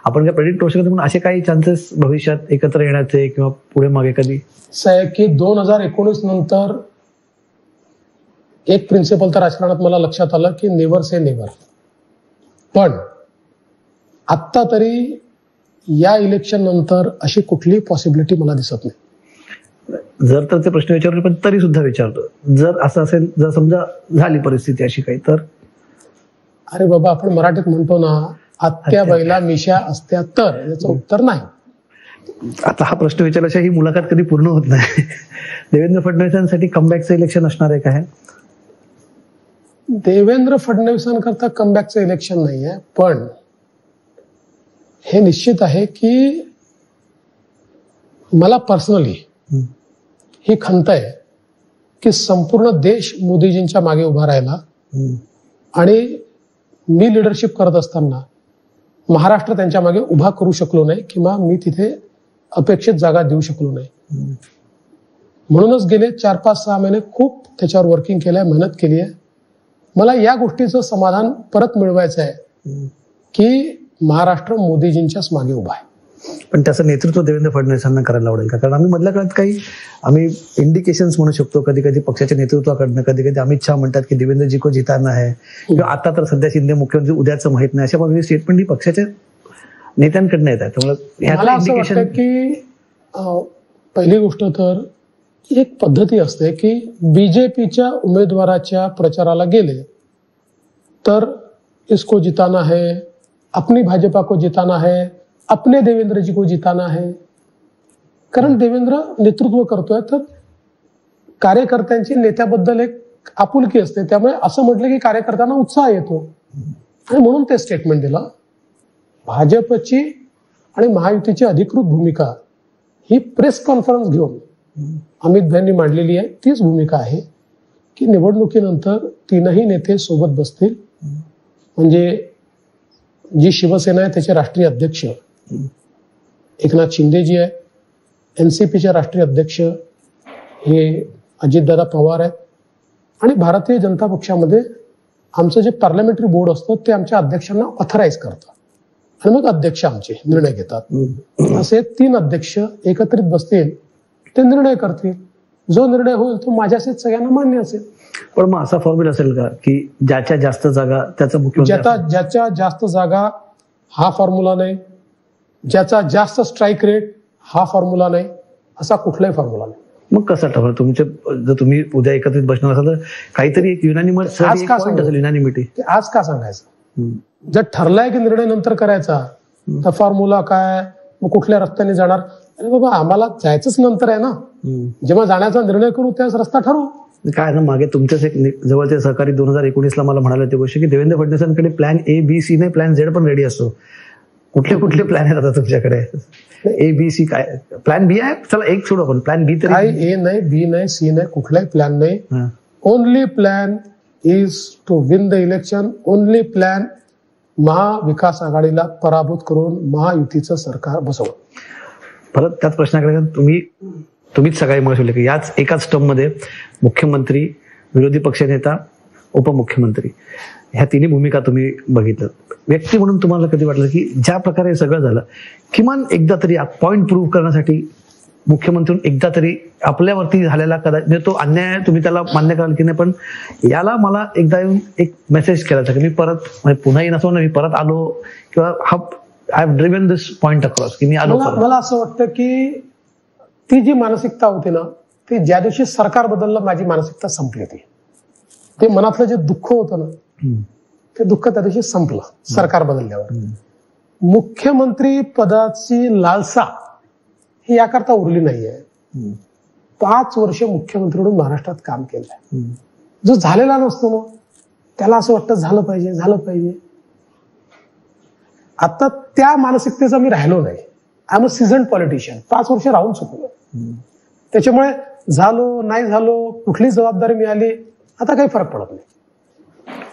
आपण काय प्रेडिक्ट करू शकतो, पण असे काही चान्सेस भविष्यात एकत्र येण्याचे किंवा पुढे मागे कधी? असं आहे की 2019 नंतर एक प्रिन्सिपल तर राजकारणात मला लक्षात आलं की नेव्हर से नेव्हर. पण आत्ता तरी या इलेक्शन नंतर अशी कुठलीही पॉसिबिलिटी मला दिसत नाही. जर तर ते प्रश्न विचारले, पण तरी सुद्धा विचारतो, जर असं असेल, जर समजा झाली परिस्थिती अशी काही तर? अरे बाबा, आपण मराठीत म्हणतो ना, आत्या बैला मिशा असत्या तर, याचं उत्तर नाही. आता हा प्रश्न विचारल्याशिवाय ही मुलाखत कधी पूर्ण होत नाही. देवेंद्र फडणवीसांसाठी कमबॅकचं इलेक्शन असणार आहे काय? देवेंद्र फडणवीसांकरता कमबॅकचं इलेक्शन नाहीये, पण हे निश्चित आहे की मला पर्सनली ही खंत आहे की संपूर्ण देश मोदीजींच्या मागे उभा राहिला आणि मी लिडरशिप करत असताना महाराष्ट्र त्यांच्या मागे उभा करू शकलो नाही किंवा मी तिथे अपेक्षित जागा देऊ शकलो नाही. म्हणूनच गेले 4-5-6 महिने खूप त्याच्यावर वर्किंग केलंय, मेहनत केली आहे. मला या गोष्टीचं समाधान परत मिळवायचं आहे की महाराष्ट्र मोदीजींच्याच मागे उभा आहे. पण त्याचं नेतृत्व देवेंद्र फडणवीसांना करायला आवडेल का? कारण आम्ही मधल्या काळात काही इंडिकेशन्स म्हणू शकतो, कधी कधी पक्षाच्या नेतृत्वाकडनं, कधी कधी अमित शहा म्हणतात की देवेंद्रजी को जिताना है, किंवा आता तर सध्या शिंदे मुख्यमंत्री उद्याचं माहित नाही, अशा प्रकारची स्टेटमेंट ही पक्षाच्या नेत्यांकडनं येत आहे. त्यामुळे मला असं वाटतं की पहिली गोष्ट तर एक पद्धती असते की बीजेपीच्या उमेदवाराच्या प्रचाराला गेले तर इसको जिताना है, अपनी भाजपा को जिताना है, अपने देवेंद्र जी को जिताना है. कारण देवेंद्र नेतृत्व करतोय तर कार्यकर्त्यांची नेत्याबद्दल एक आपुलकी असते. त्यामुळे असं म्हटलं की कार्यकर्त्यांना उत्साह येतो आणि म्हणून ते स्टेटमेंट दिलं. भाजपची आणि महायुतीची अधिकृत भूमिका ही प्रेस कॉन्फरन्स घेऊन अमित भाईंनी मांडलेली आहे. तीच भूमिका आहे की निवडणुकीनंतर तीनही नेते सोबत बसतील. म्हणजे जी शिवसेना आहे त्याचे राष्ट्रीय अध्यक्ष एकनाथ शिंदेजी आहे, एनसीपीचे राष्ट्रीय अध्यक्ष हे अजितदादा पवार आहेत आणि भारतीय जनता पक्षामध्ये आमचं जे पार्लमेंटरी बोर्ड असतं ते आमच्या अध्यक्षांना ऑथराईज करतं आणि मग अध्यक्ष आमचे निर्णय घेतात. असे 3 अध्यक्ष एकत्रित बसतील, ते निर्णय करतील. जो निर्णय होईल तो माझ्याशीच सगळ्यांना मान्य असेल. पण मग असा फॉर्म्युला असेल का की ज्याच्या जास्त जागा त्याचा मुख्यमंत्री, ज्याच्या जास्त जागा हा फॉर्म्युला नाही, ज्याचा जास्त स्ट्राईक रेट हा फॉर्म्युला नाही, असा कुठलाही फॉर्म्युला नाही. मग कसं ठरवलं तुमचे? जर तुम्ही उद्या एकत्रित बसणार असाल तर काहीतरी एक युनानिमस असेल, युनानिमिटी. आज का सांगायचं? जर ठरलाय की निर्णय नंतर करायचा तर फॉर्म्युला काय, मग कुठल्या रस्त्याने जाणार? अरे बाबा, आम्हाला जायचंच नंतर आहे ना. जेव्हा जाण्याचा निर्णय करू त्याच रस्ता ठरवू. काय ना, मागे तुमच्याच एक जवळचे सहकारी 2019ला मला म्हणाले ते गोष्ट की देवेंद्र फडणवीसांकडे प्लॅन ए बी सी नाही, प्लॅन झेड पण रेडी असतो. कुठले प्लॅन आहेत आता तुमच्याकडे? ए बी सी काय प्लॅन बी आहे? चला एक सोडू आपण, प्लॅन बी तरी. काही ए नाही, बी नाही, सी नाही, कुठलाही प्लॅन नाही. Only plan is to win the election. Only plan Maha Vikas आघाडीला पराभूत करून महायुतीचं सरकार बसवणं. परत त्याच प्रश्नाकडे तुम्हीच सकाळी म्हणले की याच एकाच टर्ममध्ये मुख्यमंत्री, विरोधी पक्षनेता, उपमुख्यमंत्री ह्या तिन्ही भूमिका तुम्ही बघितलं. व्यक्ती म्हणून तुम्हाला कधी वाटलं की ज्या प्रकारे सगळं झालं, किमान एकदा तरी पॉइंट प्रूव्ह करण्यासाठी मुख्यमंत्री एकदा तरी आपल्यावरती झालेला कदाचित तो अन्याय तुम्ही त्याला मान्य कराल की नाही, पण याला मला एकदा येऊन एक मेसेज केला की मी परत म्हणजे पुन्हा येईन असं मी परत आलो किंवा I have driven this point across की मी आलो. मला असं वाटतं की ती जी मानसिकता होती ना, ती ज्या दिवशी सरकार बदललं माझी मानसिकता संपली होती. ते मनातलं जे दुःख होतं ना, ते दुःख त्या दिवशी संपलं सरकार बदलल्यावर. मुख्यमंत्री पदाची लालसा ही याकरता उरली नाहीये. 5 वर्ष मुख्यमंत्री म्हणून महाराष्ट्रात काम केलंय. जो झालेला नसतो ना त्याला असं वाटतं झालं पाहिजे. आता त्या मानसिकतेचा मी राहिलो नाही. I am a seasoned politician. 5 वर्ष राहून चुकलो. त्याच्यामुळे झालो नाही झालो, कुठली जबाबदारी मिळाली, आता काही फरक पडत नाही.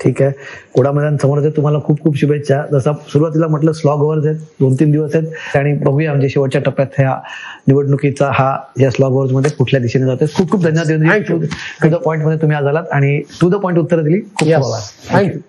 ठीक आहे. कोडा मैदान समोर आहे, तुम्हाला खूप खूप शुभेच्छा. जसं सुरुवातीला म्हटलं स्लॉग ओव्हर्स आहेत, 2-3 दिवस आहेत आणि बघूया म्हणजे शेवटच्या टप्प्यात ह्या निवडणुकीचा या स्लॉग ओव्हर्स मध्ये कुठल्या दिशेने जातोय. खूप खूप धन्यवाद. टू द पॉइंट मध्ये तुम्ही आज आलात आणि टू द पॉइंट उत्तर दिली. खूप थँक्यू.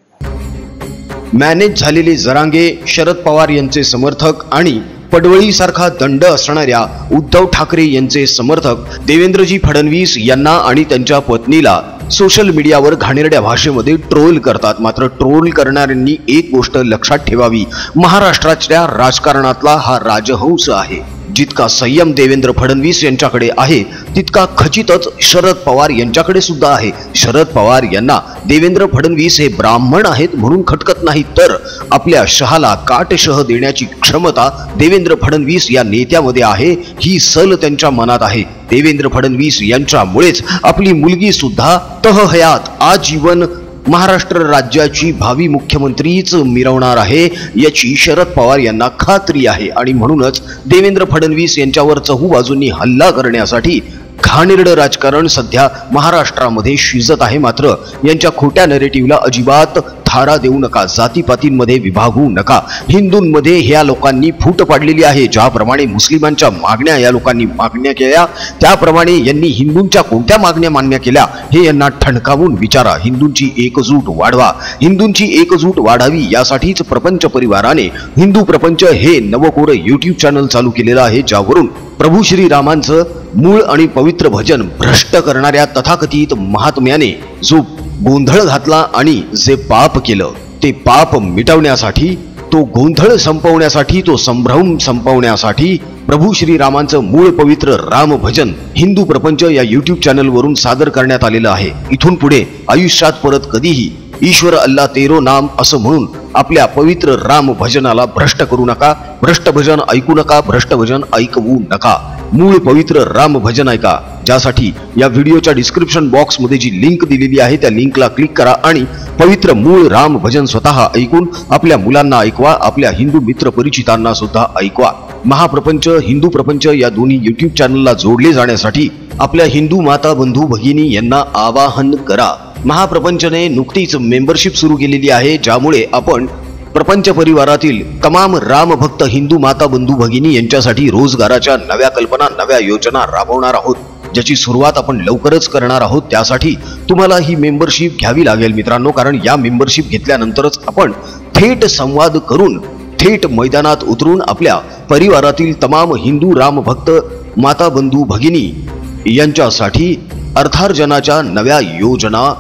मॅनेज झालेले जरांगे, शरद पवार यांचे समर्थक आणि पडवळीसारखा दंड असणाऱ्या उद्धव ठाकरे यांचे समर्थक देवेंद्रजी फडणवीस यांना आणि त्यांच्या पत्नीला सोशल मीडियावर घाणेरड्या भाषेमध्ये ट्रोल करतात. मात्र ट्रोल करणाऱ्यांनी एक गोष्ट लक्षात ठेवावी, महाराष्ट्राच्या राजकारणातला हा राजहंस आहे. जितका संयम देवेंद्र फडणवीस यांच्याकडे आहे तितका खचितच शरद पवार यांच्याकडे सुद्धा आहे. शरद पवार यांना देवेंद्र फडणवीस हे ब्राह्मण आहेत म्हणून खटकत नाहीत, तर आपल्या शहाला काटशह देण्याची क्षमता देवेंद्र फडणवीस या नेत्यामध्ये आहे. ही सल त्यांच्या मनात आहे. देवेंद्र फडणवीस यांच्यामुळेच आपली मुलगी सुद्धा तहहयात आजीवन महाराष्ट्र राज्याची भावी मुख्यमंत्रीच मिरवणार आहे याची शरद पवार यांना खात्री आहे. आणि म्हणूनच देवेंद्र फडणवीस यांच्यावर चहूबाजूंनी हल्ला करण्यासाठी घाणेरडं राजकारण सध्या महाराष्ट्रामध्ये शिजत आहे. मात्र यांच्या खोट्या नरेटिव्हला अजिबात थारा देऊ नका. जातीपातींमध्ये विभागू नका. हिंदूंमध्ये ह्या लोकांनी फूट पाडलेली आहे. ज्याप्रमाणे मुस्लिमांच्या मागण्या या लोकांनी मागण्या केल्या, त्याप्रमाणे यांनी हिंदूंच्या कोणत्या मागण्या मान्य केल्या हे यांना ठणकावून विचारा. हिंदूंची एकजूट वाढवा. हिंदूंची एकजूट वाढावी यासाठीच प्रपंच परिवाराने हिंदू प्रपंच हे नवकोर युट्यूब चॅनल चालू केलेलं आहे, ज्यावरून प्रभू श्रीरामांचं मूळ आणि पवित्र भजन भ्रष्ट करणाऱ्या तथाकथित महात्म्याने जो गोंधळ घातला आणि जे पाप केलं ते पाप मिटवण्यासाठी, तो गोंधळ संपवण्यासाठी, तो संभ्रम संपवण्यासाठी प्रभू श्रीरामांचं मूळ पवित्र राम भजन हिंदू प्रपंच या युट्यूब चॅनलवरून सादर करण्यात आलेलं आहे. इथून पुढे आयुष्यात परत कधीही ईश्वर अल्लाह तेरो नाम असं म्हणून आपल्या पवित्र राम भजनाला भ्रष्ट करू नका. भ्रष्ट भजन ऐकू नका, भ्रष्ट भजन ऐकवू नका. मूळ पवित्र राम भजन ऐका, ज्यासाठी या व्हिडिओच्या डिस्क्रिप्शन बॉक्स मध्ये जी लिंक दिलेली आहे त्या लिंकला क्लिक करा आणि पवित्र मूळ राम भजन स्वतः ऐकून आपल्या मुलांना ऐकवा, आपल्या हिंदू मित्र परिचितांना सुद्धा ऐकवा. महाप्रपंच, हिंदू प्रपंच या दोन्ही युट्यूब चॅनलला जोडले जाण्यासाठी आपल्या हिंदू माता बंधू भगिनी यांना आवाहन करा. महाप्रपंचने नुकतीच मेंबरशिप सुरू केलेली आहे, ज्यामुळे आपण प्रपंच परिवारातील तमाम रामभक्त हिंदू माता बंधू भगिनी यांच्यासाठी रोजगाराच्या नव्या कल्पना, नव्या योजना राबवणार आहोत, ज्याची सुरुवात आपण लवकरच करणार आहोत. त्यासाठी तुम्हाला ही मेंबरशिप घ्यावी लागेल मित्रांनो, कारण या मेंबरशिप घेतल्यानंतरच आपण थेट संवाद करून, थेट मैदानात उतरून आपल्या परिवारातील तमाम हिंदू रामभक्त माता बंधू भगिनी यांच्यासाठी अर्थार्जनाच्या नव्या योजना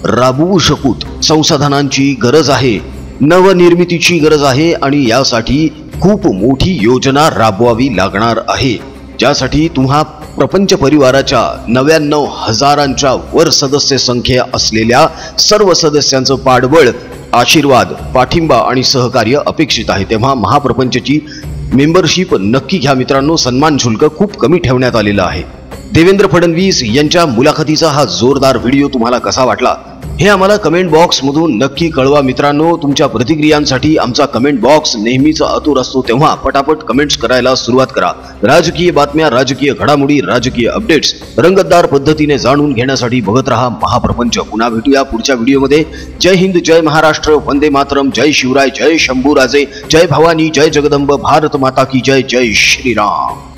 राबवू शकूत. संसाधनांची गरज आहे, नवनिर्मितीची गरज आहे आणि यासाठी खूप मोठी योजना राबवावी लागणार आहे, ज्यासाठी तुम्हा प्रपंच परिवाराच्या 99,000च्या वर सदस्य संख्या असलेल्या सर्व सदस्यांचं पाठबळ, आशीर्वाद, पाठिंबा आणि सहकार्य अपेक्षित आहे. तेव्हा महाप्रपंचची मेंबरशिप नक्की घ्या मित्रांनो. सन्मान शुल्क खूप कमी ठेवण्यात आलेलं आहे. देवेंद्र फडणवीस यांच्या मुलाखतीचा हा जोरदार व्हिडिओ तुम्हाला कसा वाटला हे आम्हाला कमेंट बॉक्स मधून नक्की कळवा मित्रांनो. तुमच्या प्रतिक्रियांसाठी आमचा कमेंट बॉक्स नेहमीच आतुर असतो, तेव्हा पटापट कमेंट्स करायला सुरुवात करा. राजकीय बातम्या, राजकीय घडामोडी, राजकीय अपडेट्स रंगतदार पद्धतीने जाणून घेण्यासाठी बघत रहा महाप्रपंच. पुन्हा भेटूया पुढच्या व्हिडिओमध्ये. जय हिंद, जय महाराष्ट्र, वंदे मातरम, जय शिवराय, जय शंभूराजे, जय भवानी, जय जगदंब, भारत माता की जय, जय श्रीराम.